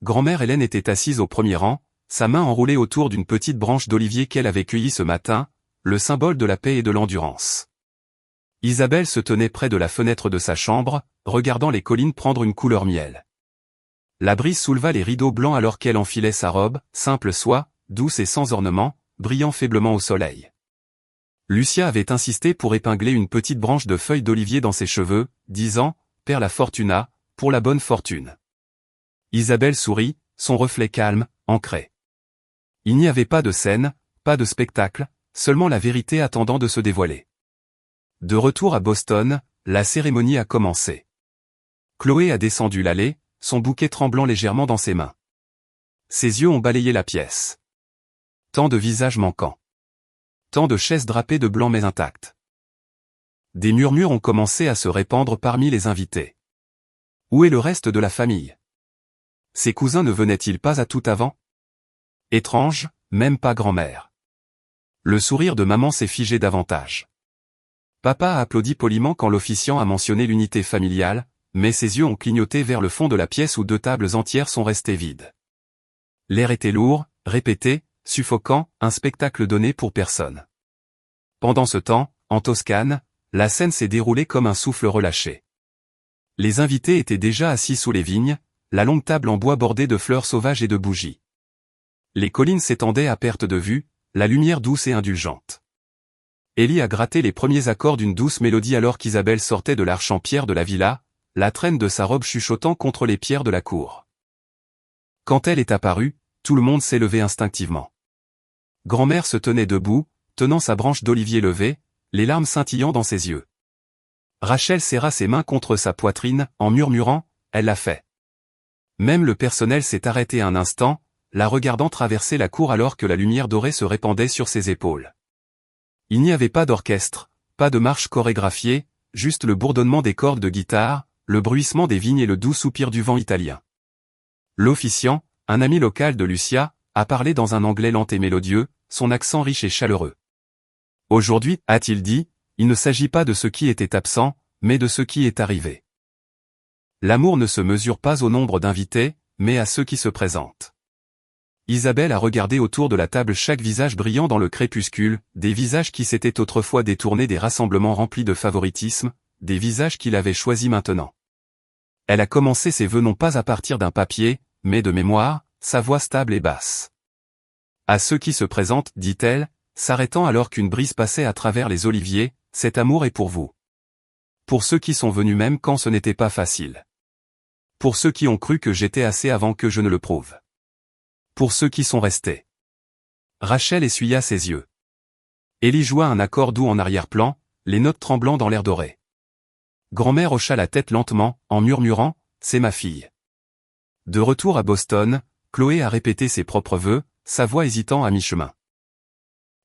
Grand-mère Hélène était assise au premier rang, sa main enroulée autour d'une petite branche d'olivier qu'elle avait cueillie ce matin, le symbole de la paix et de l'endurance. Isabelle se tenait près de la fenêtre de sa chambre, regardant les collines prendre une couleur miel. La brise souleva les rideaux blancs alors qu'elle enfilait sa robe, simple soie, douce et sans ornement, brillant faiblement au soleil. Lucia avait insisté pour épingler une petite branche de feuilles d'olivier dans ses cheveux, disant « Per la fortuna, pour la bonne fortune ». Isabelle sourit, son reflet calme, ancré. Il n'y avait pas de scène, pas de spectacle, seulement la vérité attendant de se dévoiler. De retour à Boston, la cérémonie a commencé. Chloé a descendu l'allée, son bouquet tremblant légèrement dans ses mains. Ses yeux ont balayé la pièce. Tant de visages manquants. Tant de chaises drapées de blanc mais intactes. Des murmures ont commencé à se répandre parmi les invités. Où est le reste de la famille? Ses cousins ne venaient-ils pas à tout avant? Étrange, même pas grand-mère. Le sourire de maman s'est figé davantage. Papa a applaudi poliment quand l'officiant a mentionné l'unité familiale, mais ses yeux ont clignoté vers le fond de la pièce où deux tables entières sont restées vides. L'air était lourd, répété, suffocant, un spectacle donné pour personne. Pendant ce temps, en Toscane, la scène s'est déroulée comme un souffle relâché. Les invités étaient déjà assis sous les vignes, la longue table en bois bordée de fleurs sauvages et de bougies. Les collines s'étendaient à perte de vue, la lumière douce et indulgente. Élie a gratté les premiers accords d'une douce mélodie alors qu'Isabelle sortait de l'arche en pierre de la villa, la traîne de sa robe chuchotant contre les pierres de la cour. Quand elle est apparue, tout le monde s'est levé instinctivement. Grand-mère se tenait debout, tenant sa branche d'olivier levée, les larmes scintillant dans ses yeux. Rachel serra ses mains contre sa poitrine, en murmurant « Elle l'a fait ». Même le personnel s'est arrêté un instant, la regardant traverser la cour alors que la lumière dorée se répandait sur ses épaules. Il n'y avait pas d'orchestre, pas de marche chorégraphiée, juste le bourdonnement des cordes de guitare, le bruissement des vignes et le doux soupir du vent italien. L'officiant, un ami local de Lucia, a parlé dans un anglais lent et mélodieux, son accent riche et chaleureux. Aujourd'hui, a-t-il dit, il ne s'agit pas de ce qui était absent, mais de ce qui est arrivé. L'amour ne se mesure pas au nombre d'invités, mais à ceux qui se présentent. Isabelle a regardé autour de la table chaque visage brillant dans le crépuscule, des visages qui s'étaient autrefois détournés des rassemblements remplis de favoritisme, des visages qu'il avait choisis maintenant. Elle a commencé ses vœux non pas à partir d'un papier, mais de mémoire, sa voix stable et basse. À ceux qui se présentent, dit-elle, s'arrêtant alors qu'une brise passait à travers les oliviers, cet amour est pour vous. Pour ceux qui sont venus même quand ce n'était pas facile. Pour ceux qui ont cru que j'étais assez avant que je ne le prouve. Pour ceux qui sont restés. Rachel essuya ses yeux. Élie joua un accord doux en arrière-plan, les notes tremblant dans l'air doré. Grand-mère hocha la tête lentement, en murmurant « C'est ma fille ». De retour à Boston, Chloé a répété ses propres vœux, sa voix hésitant à mi-chemin.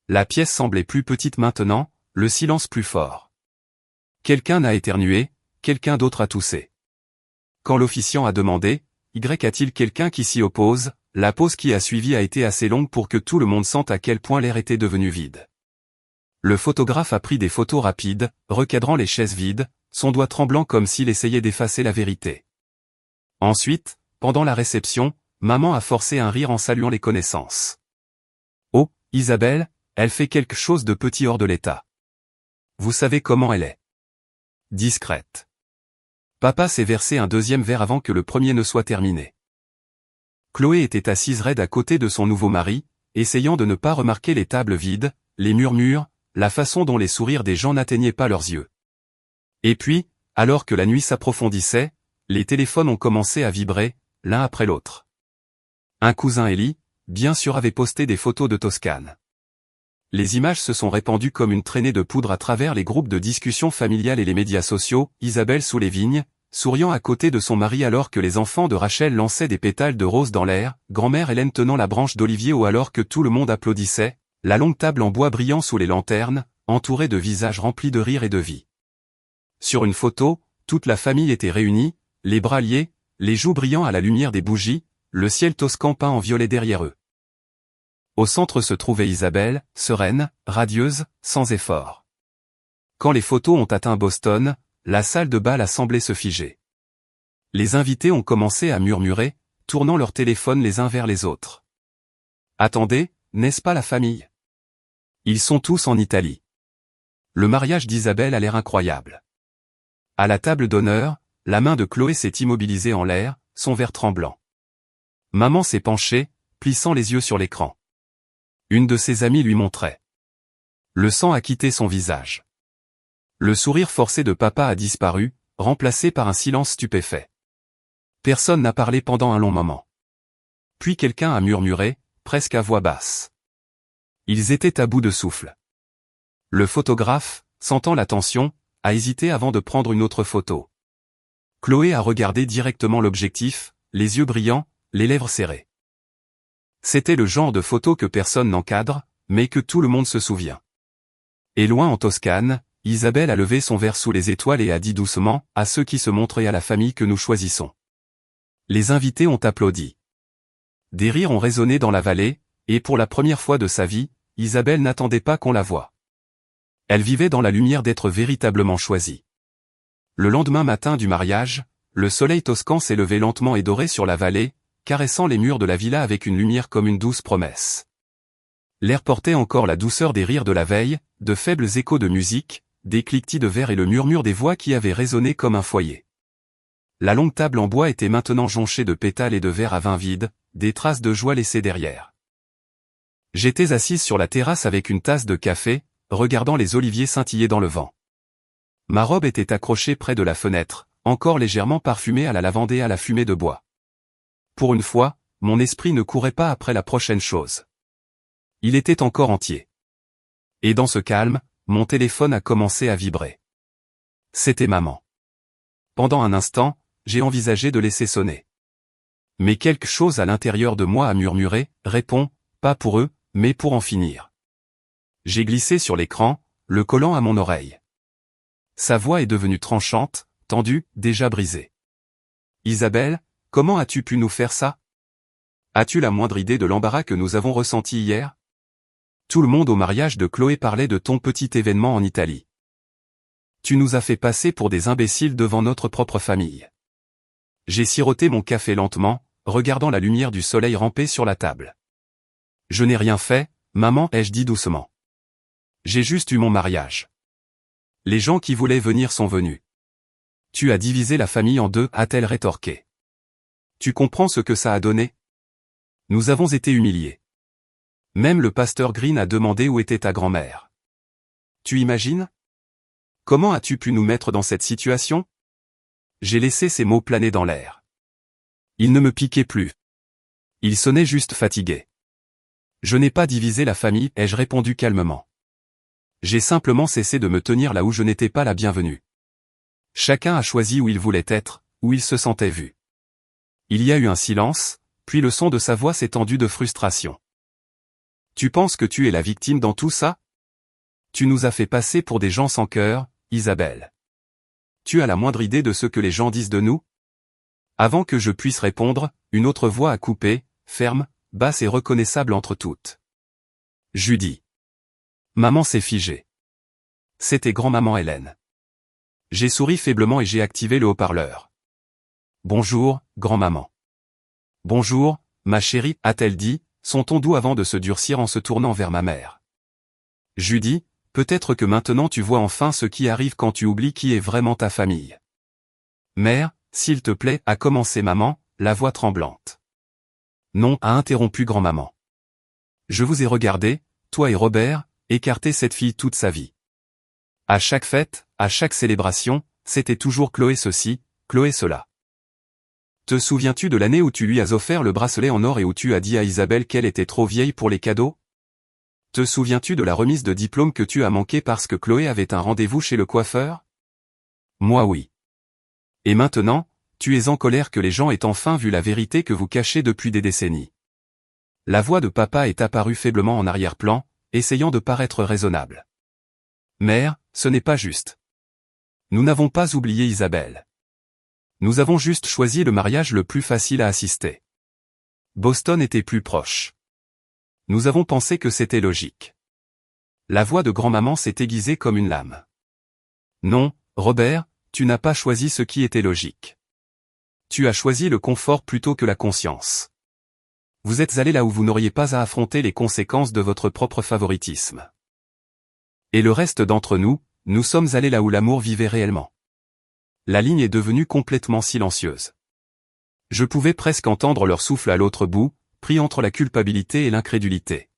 La pièce semblait plus petite maintenant, le silence plus fort. Quelqu'un a éternué, quelqu'un d'autre a toussé. Quand l'officiant a demandé « Y a-t-il quelqu'un qui s'y oppose ?», la pause qui a suivi a été assez longue pour que tout le monde sente à quel point l'air était devenu vide. Le photographe a pris des photos rapides, recadrant les chaises vides, son doigt tremblant comme s'il essayait d'effacer la vérité. Ensuite, pendant la réception, maman a forcé un rire en saluant les connaissances. « Oh, Isabelle, elle fait quelque chose de petit hors de l'état. Vous savez comment elle est. Discrète. » Papa s'est versé un deuxième verre avant que le premier ne soit terminé. Chloé était assise raide à côté de son nouveau mari, essayant de ne pas remarquer les tables vides, les murmures, la façon dont les sourires des gens n'atteignaient pas leurs yeux. Et puis, alors que la nuit s'approfondissait, les téléphones ont commencé à vibrer, l'un après l'autre. Un cousin Élie, bien sûr, avait posté des photos de Toscane. Les images se sont répandues comme une traînée de poudre à travers les groupes de discussion familiales et les médias sociaux, Isabelle sous les vignes, souriant à côté de son mari alors que les enfants de Rachel lançaient des pétales de rose dans l'air, grand-mère Hélène tenant la branche d'olivier ou alors que tout le monde applaudissait, la longue table en bois brillant sous les lanternes, entourée de visages remplis de rire et de vie. Sur une photo, toute la famille était réunie, les bras liés, les joues brillant à la lumière des bougies, le ciel toscan peint en violet derrière eux. Au centre se trouvait Isabelle, sereine, radieuse, sans effort. Quand les photos ont atteint Boston, la salle de bal a semblé se figer. Les invités ont commencé à murmurer, tournant leurs téléphones les uns vers les autres. Attendez, n'est-ce pas la famille? Ils sont tous en Italie. Le mariage d'Isabelle a l'air incroyable. À la table d'honneur, la main de Chloé s'est immobilisée en l'air, son verre tremblant. Maman s'est penchée, plissant les yeux sur l'écran. Une de ses amies lui montrait. Le sang a quitté son visage. Le sourire forcé de papa a disparu, remplacé par un silence stupéfait. Personne n'a parlé pendant un long moment. Puis quelqu'un a murmuré, presque à voix basse. Ils étaient à bout de souffle. Le photographe, sentant la tension, a hésité avant de prendre une autre photo. Chloé a regardé directement l'objectif, les yeux brillants, les lèvres serrées. C'était le genre de photo que personne n'encadre, mais que tout le monde se souvient. Et loin en Toscane, Isabelle a levé son verre sous les étoiles et a dit doucement, à ceux qui se montrent et à la famille que nous choisissons. Les invités ont applaudi. Des rires ont résonné dans la vallée, et pour la première fois de sa vie, Isabelle n'attendait pas qu'on la voie. Elle vivait dans la lumière d'être véritablement choisie. Le lendemain matin du mariage, le soleil toscan s'est levé lentement et doré sur la vallée, caressant les murs de la villa avec une lumière comme une douce promesse. L'air portait encore la douceur des rires de la veille, de faibles échos de musique, des cliquetis de verre et le murmure des voix qui avaient résonné comme un foyer. La longue table en bois était maintenant jonchée de pétales et de verres à vin vide, des traces de joie laissées derrière. J'étais assise sur la terrasse avec une tasse de café, regardant les oliviers scintiller dans le vent. Ma robe était accrochée près de la fenêtre, encore légèrement parfumée à la lavande et à la fumée de bois. Pour une fois, mon esprit ne courait pas après la prochaine chose. Il était encore entier. Et dans ce calme, mon téléphone a commencé à vibrer. C'était maman. Pendant un instant, j'ai envisagé de laisser sonner. Mais quelque chose à l'intérieur de moi a murmuré, réponds, pas pour eux, mais pour en finir. J'ai glissé sur l'écran, le collant à mon oreille. Sa voix est devenue tranchante, tendue, déjà brisée. Isabelle, comment as-tu pu nous faire ça? As-tu la moindre idée de l'embarras que nous avons ressenti hier? Tout le monde au mariage de Chloé parlait de ton petit événement en Italie. Tu nous as fait passer pour des imbéciles devant notre propre famille. J'ai siroté mon café lentement, regardant la lumière du soleil ramper sur la table. Je n'ai rien fait, maman, ai-je dit doucement. J'ai juste eu mon mariage. Les gens qui voulaient venir sont venus. Tu as divisé la famille en deux, a-t-elle rétorqué. Tu comprends ce que ça a donné? Nous avons été humiliés. Même le pasteur Green a demandé où était ta grand-mère. Tu imagines? Comment as-tu pu nous mettre dans cette situation? J'ai laissé ces mots planer dans l'air. Ils ne me piquaient plus. Ils sonnaient juste fatigués. Je n'ai pas divisé la famille, ai-je répondu calmement. J'ai simplement cessé de me tenir là où je n'étais pas la bienvenue. Chacun a choisi où il voulait être, où il se sentait vu. Il y a eu un silence, puis le son de sa voix s'est tendu de frustration. Tu penses que tu es la victime dans tout ça? Tu nous as fait passer pour des gens sans cœur, Isabelle. Tu as la moindre idée de ce que les gens disent de nous? Avant que je puisse répondre, une autre voix a coupé, ferme, basse et reconnaissable entre toutes. Judy. Maman s'est figée. C'était grand-maman Hélène. J'ai souri faiblement et j'ai activé le haut-parleur. Bonjour, grand-maman. Bonjour, ma chérie, a-t-elle dit, son ton doux avant de se durcir en se tournant vers ma mère. Judy, peut-être que maintenant tu vois enfin ce qui arrive quand tu oublies qui est vraiment ta famille. Mère, s'il te plaît, a commencé maman, la voix tremblante. Non, a interrompu grand-maman. Je vous ai regardé, toi et Robert, écarter cette fille toute sa vie. À chaque fête, à chaque célébration, c'était toujours Chloé ceci, Chloé cela. Te souviens-tu de l'année où tu lui as offert le bracelet en or et où tu as dit à Isabelle qu'elle était trop vieille pour les cadeaux? Te souviens-tu de la remise de diplôme que tu as manqué parce que Chloé avait un rendez-vous chez le coiffeur? Moi oui. Et maintenant, tu es en colère que les gens aient enfin vu la vérité que vous cachez depuis des décennies. La voix de papa est apparue faiblement en arrière-plan, essayant de paraître raisonnable. Mère, ce n'est pas juste. Nous n'avons pas oublié Isabelle. Nous avons juste choisi le mariage le plus facile à assister. Boston était plus proche. Nous avons pensé que c'était logique. La voix de grand-maman s'est aiguisée comme une lame. Non, Robert, tu n'as pas choisi ce qui était logique. Tu as choisi le confort plutôt que la conscience. Vous êtes allé là où vous n'auriez pas à affronter les conséquences de votre propre favoritisme. Et le reste d'entre nous, nous sommes allés là où l'amour vivait réellement. La ligne est devenue complètement silencieuse. Je pouvais presque entendre leur souffle à l'autre bout, pris entre la culpabilité et l'incrédulité.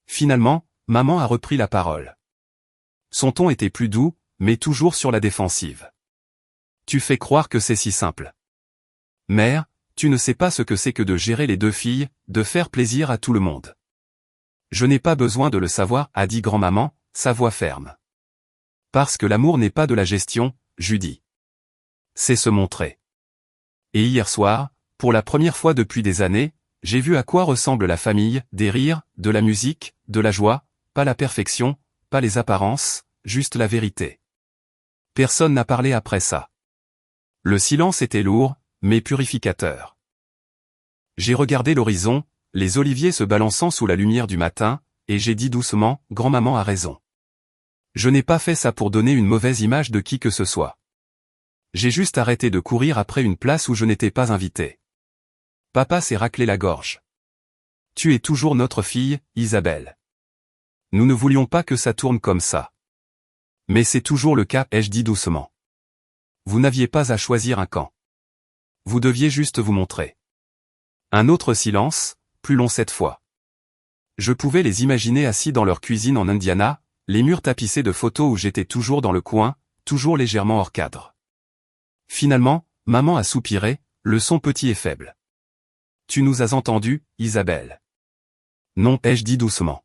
Finalement, maman a repris la parole. Son ton était plus doux, mais toujours sur la défensive. Tu fais croire que c'est si simple. Mère, tu ne sais pas ce que c'est que de gérer les deux filles, de faire plaisir à tout le monde. Je n'ai pas besoin de le savoir, a dit grand-maman, sa voix ferme. Parce que l'amour n'est pas de la gestion, Judy. C'est se montrer. Et hier soir, pour la première fois depuis des années, j'ai vu à quoi ressemble la famille, des rires, de la musique, de la joie, pas la perfection, pas les apparences, juste la vérité. Personne n'a parlé après ça. Le silence était lourd, mais purificateur. J'ai regardé l'horizon, les oliviers se balançant sous la lumière du matin, et j'ai dit doucement, grand-maman a raison. Je n'ai pas fait ça pour donner une mauvaise image de qui que ce soit. J'ai juste arrêté de courir après une place où je n'étais pas invité. Papa s'est raclé la gorge. Tu es toujours notre fille, Isabelle. Nous ne voulions pas que ça tourne comme ça. Mais c'est toujours le cas, ai-je dit doucement. Vous n'aviez pas à choisir un camp. Vous deviez juste vous montrer. Un autre silence, plus long cette fois. Je pouvais les imaginer assis dans leur cuisine en Indiana, les murs tapissés de photos où j'étais toujours dans le coin, toujours légèrement hors cadre. Finalement, maman a soupiré, le son petit et faible. « Tu nous as entendus, Isabelle ?» « Non, ai-je dit doucement.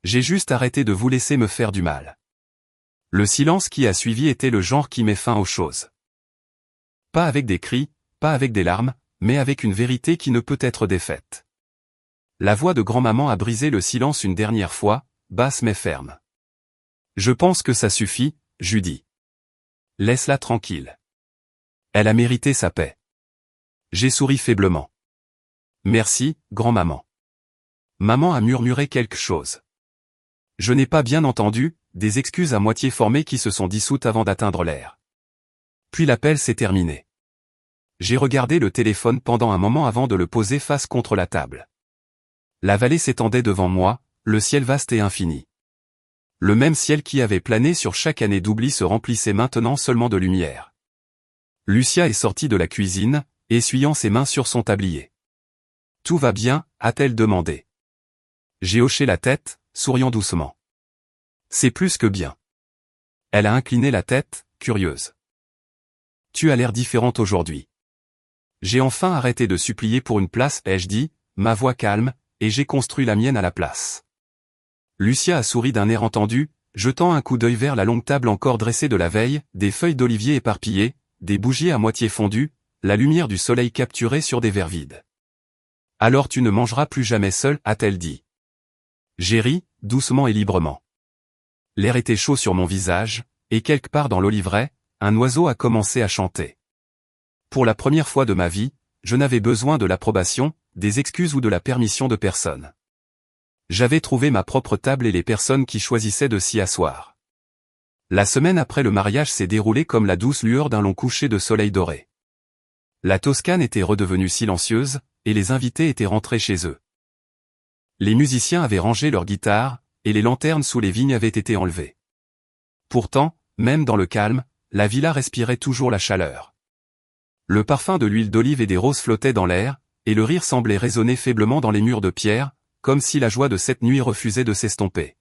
J'ai juste arrêté de vous laisser me faire du mal. » Le silence qui a suivi était le genre qui met fin aux choses. Pas avec des cris, pas avec des larmes, mais avec une vérité qui ne peut être défaite. La voix de grand-maman a brisé le silence une dernière fois, basse mais ferme. « Je pense que ça suffit, Judy. Laisse-la tranquille. Elle a mérité sa paix. » J'ai souri faiblement. « Merci, grand-maman. » Maman a murmuré quelque chose. Je n'ai pas bien entendu, des excuses à moitié formées qui se sont dissoutes avant d'atteindre l'air. Puis l'appel s'est terminé. J'ai regardé le téléphone pendant un moment avant de le poser face contre la table. La vallée s'étendait devant moi, le ciel vaste et infini. Le même ciel qui avait plané sur chaque année d'oubli se remplissait maintenant seulement de lumière. Lucia est sortie de la cuisine, essuyant ses mains sur son tablier. « Tout va bien ?» a-t-elle demandé. J'ai hoché la tête, souriant doucement. « C'est plus que bien. » Elle a incliné la tête, curieuse. « Tu as l'air différente aujourd'hui. » J'ai enfin arrêté de supplier pour une place, ai-je dit, ma voix calme, et j'ai construit la mienne à la place. Lucia a souri d'un air entendu, jetant un coup d'œil vers la longue table encore dressée de la veille, des feuilles d'olivier éparpillées, des bougies à moitié fondues, la lumière du soleil capturée sur des verres vides. « Alors tu ne mangeras plus jamais seule, a-t-elle dit. J'ai ri, doucement et librement. L'air était chaud sur mon visage, et quelque part dans l'oliveraie, un oiseau a commencé à chanter. Pour la première fois de ma vie, je n'avais besoin de l'approbation, des excuses ou de la permission de personne. J'avais trouvé ma propre table et les personnes qui choisissaient de s'y asseoir. La semaine après le mariage s'est déroulée comme la douce lueur d'un long coucher de soleil doré. La Toscane était redevenue silencieuse, et les invités étaient rentrés chez eux. Les musiciens avaient rangé leurs guitares, et les lanternes sous les vignes avaient été enlevées. Pourtant, même dans le calme, la villa respirait toujours la chaleur. Le parfum de l'huile d'olive et des roses flottait dans l'air, et le rire semblait résonner faiblement dans les murs de pierre, comme si la joie de cette nuit refusait de s'estomper.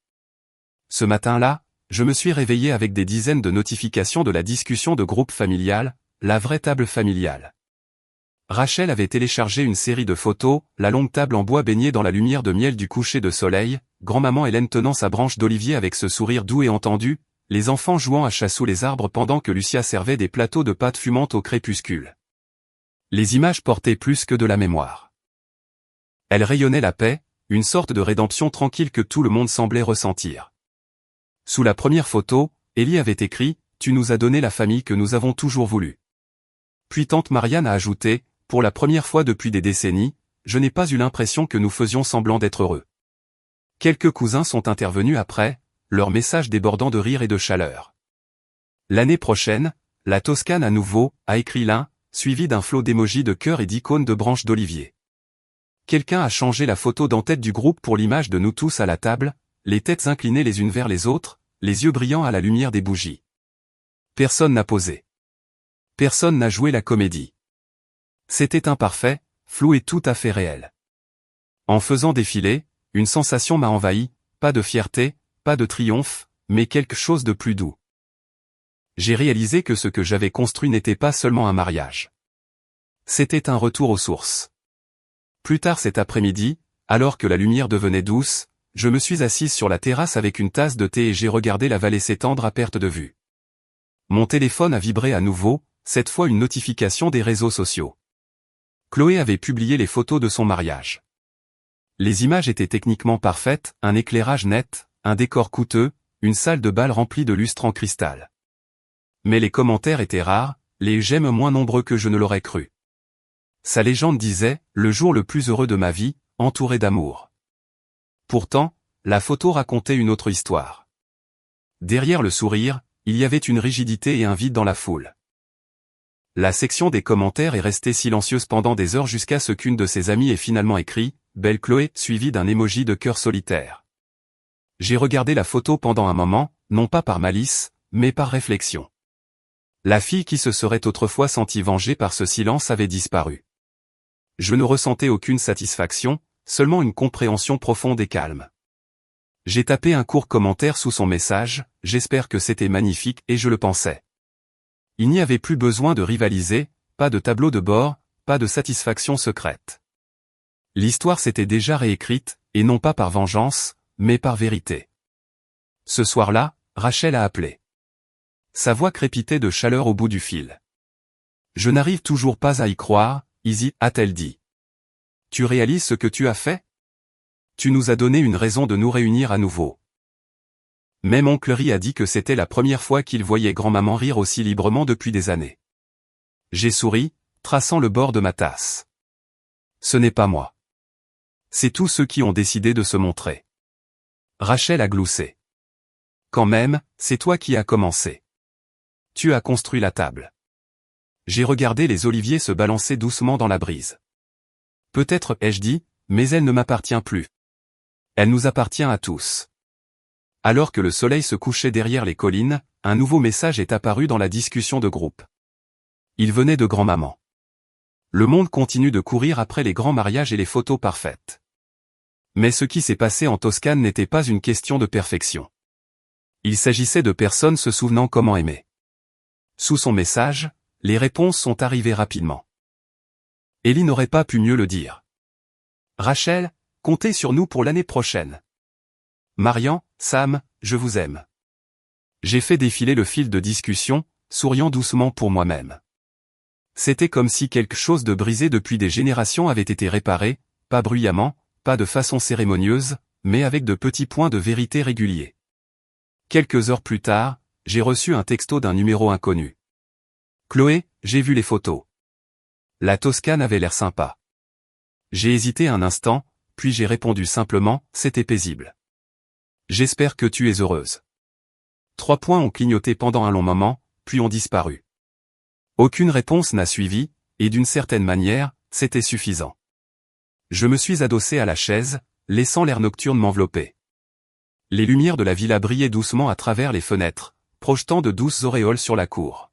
Ce matin-là, je me suis réveillé avec des dizaines de notifications de la discussion de groupe familial, la vraie table familiale. Rachel avait téléchargé une série de photos, la longue table en bois baignée dans la lumière de miel du coucher de soleil, grand-maman Hélène tenant sa branche d'olivier avec ce sourire doux et entendu, les enfants jouant à chat sous les arbres pendant que Lucia servait des plateaux de pâtes fumantes au crépuscule. Les images portaient plus que de la mémoire. Elles rayonnaient la paix, une sorte de rédemption tranquille que tout le monde semblait ressentir. Sous la première photo, Élie avait écrit « Tu nous as donné la famille que nous avons toujours voulu ». Puis tante Marianne a ajouté « Pour la première fois depuis des décennies, je n'ai pas eu l'impression que nous faisions semblant d'être heureux ». Quelques cousins sont intervenus après, leur message débordant de rire et de chaleur. L'année prochaine, la Toscane à nouveau, a écrit l'un, suivi d'un flot d'émojis de cœur et d'icônes de branches d'olivier. Quelqu'un a changé la photo d'en-tête du groupe pour l'image de nous tous à la table, les têtes inclinées les unes vers les autres, les yeux brillants à la lumière des bougies. Personne n'a posé. Personne n'a joué la comédie. C'était imparfait, flou et tout à fait réel. En faisant défiler, une sensation m'a envahi, pas de fierté, pas de triomphe, mais quelque chose de plus doux. J'ai réalisé que ce que j'avais construit n'était pas seulement un mariage. C'était un retour aux sources. Plus tard cet après-midi, alors que la lumière devenait douce, je me suis assise sur la terrasse avec une tasse de thé et j'ai regardé la vallée s'étendre à perte de vue. Mon téléphone a vibré à nouveau, cette fois une notification des réseaux sociaux. Chloé avait publié les photos de son mariage. Les images étaient techniquement parfaites, un éclairage net, un décor coûteux, une salle de bal remplie de lustres en cristal. Mais les commentaires étaient rares, les j'aime moins nombreux que je ne l'aurais cru. Sa légende disait « Le jour le plus heureux de ma vie, entouré d'amour ». Pourtant, la photo racontait une autre histoire. Derrière le sourire, il y avait une rigidité et un vide dans la foule. La section des commentaires est restée silencieuse pendant des heures jusqu'à ce qu'une de ses amies ait finalement écrit « Belle Chloé » suivi d'un emoji de cœur solitaire. J'ai regardé la photo pendant un moment, non pas par malice, mais par réflexion. La fille qui se serait autrefois sentie vengée par ce silence avait disparu. Je ne ressentais aucune satisfaction, seulement une compréhension profonde et calme. J'ai tapé un court commentaire sous son message, j'espère que c'était magnifique et je le pensais. Il n'y avait plus besoin de rivaliser, pas de tableau de bord, pas de satisfaction secrète. L'histoire s'était déjà réécrite, et non pas par vengeance, mais par vérité. Ce soir-là, Rachel a appelé. Sa voix crépitait de chaleur au bout du fil. Je n'arrive toujours pas à y croire, Izzy, a-t-elle dit. Tu réalises ce que tu as fait? Tu nous as donné une raison de nous réunir à nouveau. Même oncle Ri a dit que c'était la première fois qu'il voyait grand-maman rire aussi librement depuis des années. J'ai souri, traçant le bord de ma tasse. Ce n'est pas moi. C'est tous ceux qui ont décidé de se montrer. Rachel a gloussé. Quand même, c'est toi qui as commencé. Tu as construit la table. J'ai regardé les oliviers se balancer doucement dans la brise. Peut-être ai-je dit, mais elle ne m'appartient plus. Elle nous appartient à tous. Alors que le soleil se couchait derrière les collines, un nouveau message est apparu dans la discussion de groupe. Il venait de grand-maman. Le monde continue de courir après les grands mariages et les photos parfaites. Mais ce qui s'est passé en Toscane n'était pas une question de perfection. Il s'agissait de personnes se souvenant comment aimer. Sous son message, les réponses sont arrivées rapidement. Ellie n'aurait pas pu mieux le dire. Rachel, comptez sur nous pour l'année prochaine. Marian, Sam, je vous aime. J'ai fait défiler le fil de discussion, souriant doucement pour moi-même. C'était comme si quelque chose de brisé depuis des générations avait été réparé, pas bruyamment, pas de façon cérémonieuse, mais avec de petits points de vérité réguliers. Quelques heures plus tard, j'ai reçu un texto d'un numéro inconnu. Chloé, j'ai vu les photos. La Toscane avait l'air sympa. J'ai hésité un instant, puis j'ai répondu simplement, c'était paisible. J'espère que tu es heureuse. 3 points ont clignoté pendant un long moment, puis ont disparu. Aucune réponse n'a suivi, et d'une certaine manière, c'était suffisant. Je me suis adossé à la chaise, laissant l'air nocturne m'envelopper. Les lumières de la villa brillaient doucement à travers les fenêtres, projetant de douces auréoles sur la cour.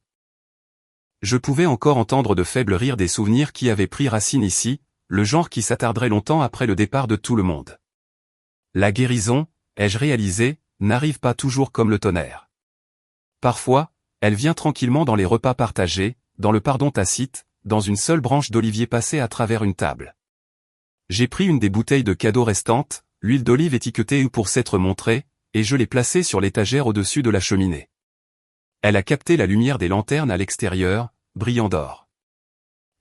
Je pouvais encore entendre de faibles rires des souvenirs qui avaient pris racine ici, le genre qui s'attarderait longtemps après le départ de tout le monde. La guérison, ai-je réalisé, n'arrive pas toujours comme le tonnerre. Parfois, elle vient tranquillement dans les repas partagés, dans le pardon tacite, dans une seule branche d'olivier passée à travers une table. J'ai pris une des bouteilles de cadeaux restantes, l'huile d'olive étiquetée U pour s'être montrée, et je l'ai placée sur l'étagère au-dessus de la cheminée. Elle a capté la lumière des lanternes à l'extérieur, brillant d'or.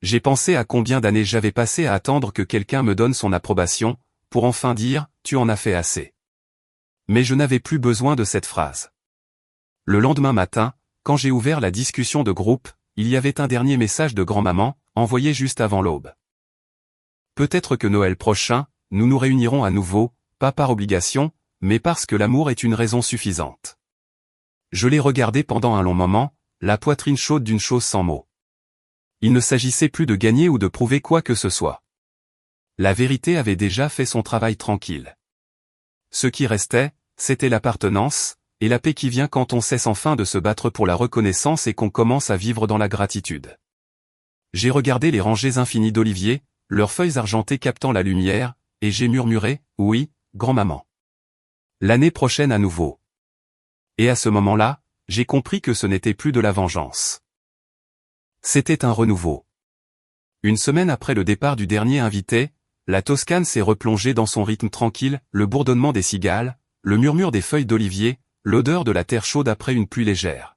J'ai pensé à combien d'années j'avais passé à attendre que quelqu'un me donne son approbation, pour enfin dire « tu en as fait assez ». Mais je n'avais plus besoin de cette phrase. Le lendemain matin, quand j'ai ouvert la discussion de groupe, il y avait un dernier message de grand-maman, envoyé juste avant l'aube. Peut-être que Noël prochain, nous nous réunirons à nouveau, pas par obligation, mais parce que l'amour est une raison suffisante. Je l'ai regardé pendant un long moment, la poitrine chaude d'une chose sans mots. Il ne s'agissait plus de gagner ou de prouver quoi que ce soit. La vérité avait déjà fait son travail tranquille. Ce qui restait, c'était l'appartenance, et la paix qui vient quand on cesse enfin de se battre pour la reconnaissance et qu'on commence à vivre dans la gratitude. J'ai regardé les rangées infinies d'oliviers, leurs feuilles argentées captant la lumière, et j'ai murmuré, oui, grand-maman. L'année prochaine à nouveau. Et à ce moment-là, j'ai compris que ce n'était plus de la vengeance. C'était un renouveau. Une semaine après le départ du dernier invité, la Toscane s'est replongée dans son rythme tranquille, le bourdonnement des cigales, le murmure des feuilles d'olivier, l'odeur de la terre chaude après une pluie légère.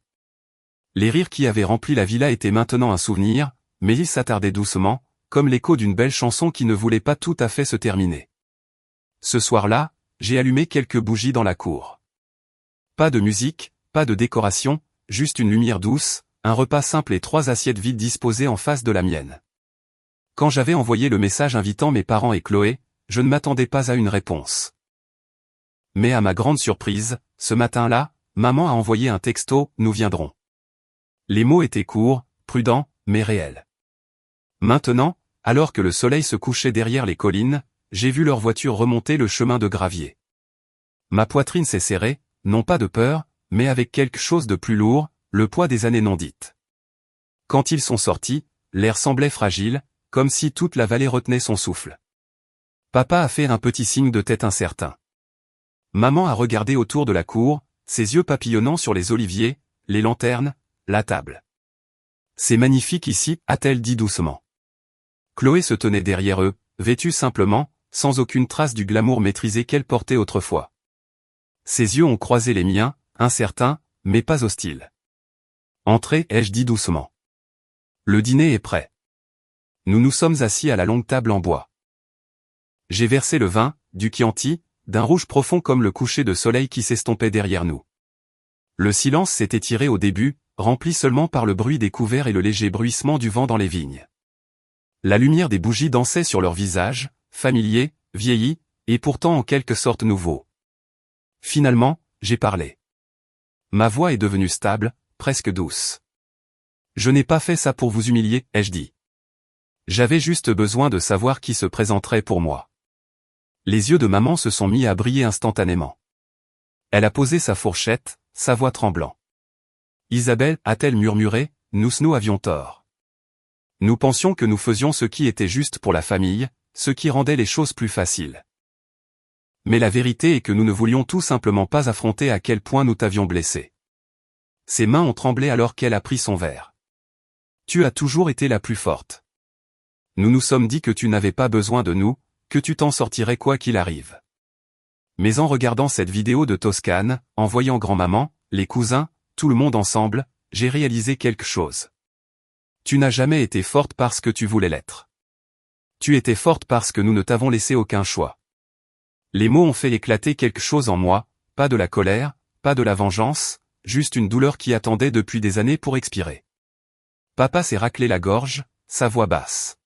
Les rires qui avaient rempli la villa étaient maintenant un souvenir, mais ils s'attardaient doucement, comme l'écho d'une belle chanson qui ne voulait pas tout à fait se terminer. Ce soir-là, j'ai allumé quelques bougies dans la cour. Pas de musique, pas de décoration, juste une lumière douce, un repas simple et 3 assiettes vides disposées en face de la mienne. Quand j'avais envoyé le message invitant mes parents et Chloé, je ne m'attendais pas à une réponse. Mais à ma grande surprise, ce matin-là, maman a envoyé un texto, nous viendrons. Les mots étaient courts, prudents, mais réels. Maintenant, alors que le soleil se couchait derrière les collines, j'ai vu leur voiture remonter le chemin de gravier. Ma poitrine s'est serrée, non pas de peur, mais avec quelque chose de plus lourd, le poids des années non dites. Quand ils sont sortis, l'air semblait fragile, comme si toute la vallée retenait son souffle. Papa a fait un petit signe de tête incertain. Maman a regardé autour de la cour, ses yeux papillonnant sur les oliviers, les lanternes, la table. C'est magnifique ici, a-t-elle dit doucement. Chloé se tenait derrière eux, vêtue simplement, sans aucune trace du glamour maîtrisé qu'elle portait autrefois. Ses yeux ont croisé les miens, incertains, mais pas hostiles. Entrez, ai-je dit doucement. Le dîner est prêt. Nous nous sommes assis à la longue table en bois. J'ai versé le vin, du Chianti, d'un rouge profond comme le coucher de soleil qui s'estompait derrière nous. Le silence s'est étiré au début, rempli seulement par le bruit des couverts et le léger bruissement du vent dans les vignes. La lumière des bougies dansait sur leurs visages, familiers, vieillis, et pourtant en quelque sorte nouveaux. Finalement, j'ai parlé. Ma voix est devenue stable, presque douce. Je n'ai pas fait ça pour vous humilier, ai-je dit. J'avais juste besoin de savoir qui se présenterait pour moi. Les yeux de maman se sont mis à briller instantanément. Elle a posé sa fourchette, sa voix tremblant. Isabelle, a-t-elle murmuré, nous avions tort. Nous pensions que nous faisions ce qui était juste pour la famille, ce qui rendait les choses plus faciles. Mais la vérité est que nous ne voulions tout simplement pas affronter à quel point nous t'avions blessé. Ses mains ont tremblé alors qu'elle a pris son verre. Tu as toujours été la plus forte. Nous nous sommes dit que tu n'avais pas besoin de nous, que tu t'en sortirais quoi qu'il arrive. Mais en regardant cette vidéo de Toscane, en voyant grand-maman, les cousins, tout le monde ensemble, j'ai réalisé quelque chose. Tu n'as jamais été forte parce que tu voulais l'être. Tu étais forte parce que nous ne t'avons laissé aucun choix. Les mots ont fait éclater quelque chose en moi, pas de la colère, pas de la vengeance, juste une douleur qui attendait depuis des années pour expirer. Papa s'est raclé la gorge, sa voix basse.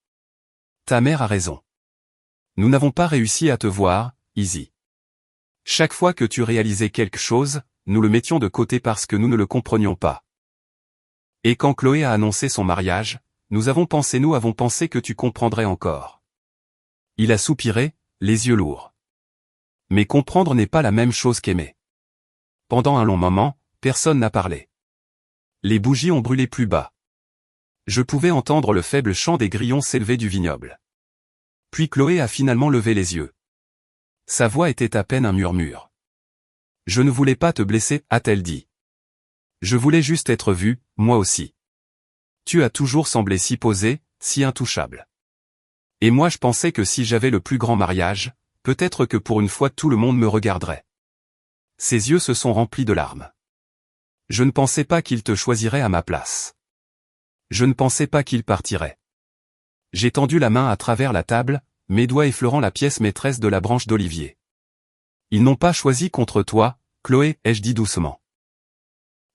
Ta mère a raison. Nous n'avons pas réussi à te voir, Izzy. Chaque fois que tu réalisais quelque chose, nous le mettions de côté parce que nous ne le comprenions pas. Et quand Chloé a annoncé son mariage, nous avons pensé que tu comprendrais encore. Il a soupiré, les yeux lourds. Mais comprendre n'est pas la même chose qu'aimer. Pendant un long moment, personne n'a parlé. Les bougies ont brûlé plus bas. Je pouvais entendre le faible chant des grillons s'élever du vignoble. Puis Chloé a finalement levé les yeux. Sa voix était à peine un murmure. Je ne voulais pas te blesser, a-t-elle dit. Je voulais juste être vue, moi aussi. Tu as toujours semblé si posée, si intouchable. Et moi je pensais que si j'avais le plus grand mariage, peut-être que pour une fois tout le monde me regarderait. Ses yeux se sont remplis de larmes. Je ne pensais pas qu'il te choisirait à ma place. Je ne pensais pas qu'il partirait. J'ai tendu la main à travers la table, mes doigts effleurant la pièce maîtresse de la branche d'olivier. Ils n'ont pas choisi contre toi, Chloé, ai-je dit doucement.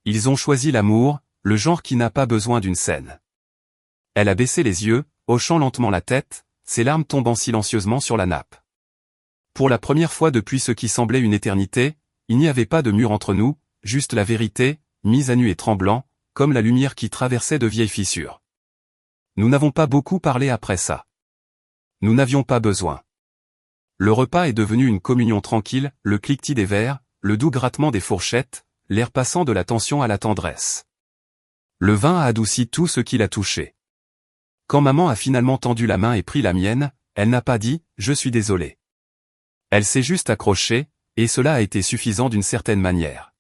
Ils ont choisi l'amour, le genre qui n'a pas besoin d'une scène. Elle a baissé les yeux, hochant lentement la tête, ses larmes tombant silencieusement sur la nappe. Pour la première fois depuis ce qui semblait une éternité, il n'y avait pas de mur entre nous, juste la vérité, mise à nu et tremblant, comme la lumière qui traversait de vieilles fissures. Nous n'avons pas beaucoup parlé après ça. Nous n'avions pas besoin. Le repas est devenu une communion tranquille, le cliquetis des verres, le doux grattement des fourchettes, l'air passant de la tension à la tendresse. Le vin a adouci tout ce qui l'a touché. Quand maman a finalement tendu la main et pris la mienne, elle n'a pas dit « je suis désolée ». Elle s'est juste accrochée, et cela a été suffisant d'une certaine manière.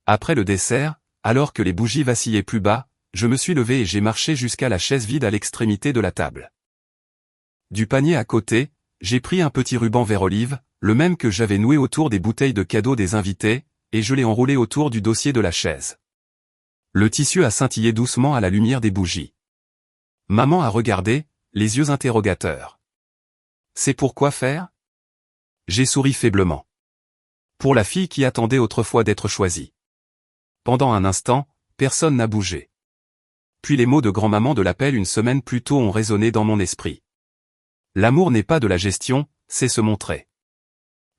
Après le dessert, alors que les bougies vacillaient plus bas, je me suis levé et j'ai marché jusqu'à la chaise vide à l'extrémité de la table. Du panier à côté, j'ai pris un petit ruban vert olive, le même que j'avais noué autour des bouteilles de cadeaux des invités, et je l'ai enroulé autour du dossier de la chaise. Le tissu a scintillé doucement à la lumière des bougies. Maman a regardé, les yeux interrogateurs. C'est pour quoi faire ? J'ai souri faiblement. Pour la fille qui attendait autrefois d'être choisie. Pendant un instant, personne n'a bougé. Puis les mots de grand-maman de l'appel une semaine plus tôt ont résonné dans mon esprit. L'amour n'est pas de la gestion, c'est se montrer.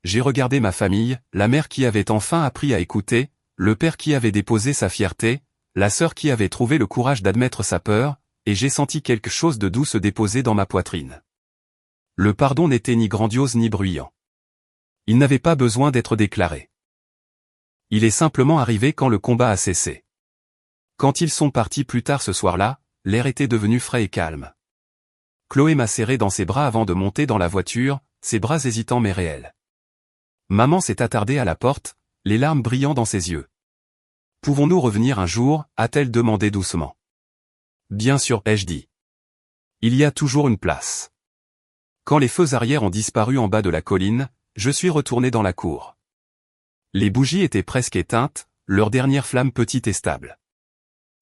J'ai regardé ma famille, la mère qui avait enfin appris à écouter, le père qui avait déposé sa fierté, la sœur qui avait trouvé le courage d'admettre sa peur, et j'ai senti quelque chose de doux se déposer dans ma poitrine. Le pardon n'était ni grandiose ni bruyant. Il n'avait pas besoin d'être déclaré. Il est simplement arrivé quand le combat a cessé. Quand ils sont partis plus tard ce soir-là, l'air était devenu frais et calme. Chloé m'a serré dans ses bras avant de monter dans la voiture, ses bras hésitants mais réels. Maman s'est attardée à la porte, les larmes brillant dans ses yeux. « Pouvons-nous revenir un jour ?» a-t-elle demandé doucement. « Bien sûr, ai-je dit. Il y a toujours une place. » Quand les feux arrière ont disparu en bas de la colline, je suis retourné dans la cour. Les bougies étaient presque éteintes, leur dernière flamme petite et stable.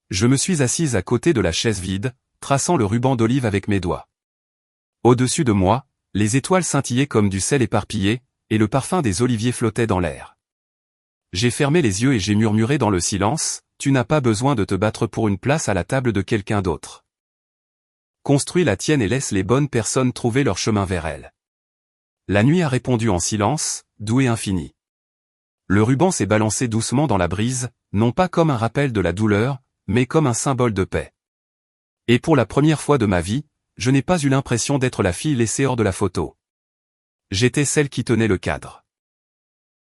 Je me suis assise à côté de la chaise vide, traçant le ruban d'olive avec mes doigts. Au-dessus de moi, les étoiles scintillaient comme du sel éparpillé, et le parfum des oliviers flottait dans l'air. J'ai fermé les yeux et j'ai murmuré dans le silence, « Tu n'as pas besoin de te battre pour une place à la table de quelqu'un d'autre. Construis la tienne et laisse les bonnes personnes trouver leur chemin vers elle. » La nuit a répondu en silence, doux et infini. Le ruban s'est balancé doucement dans la brise, non pas comme un rappel de la douleur, mais comme un symbole de paix. Et pour la première fois de ma vie, je n'ai pas eu l'impression d'être la fille laissée hors de la photo. J'étais celle qui tenait le cadre.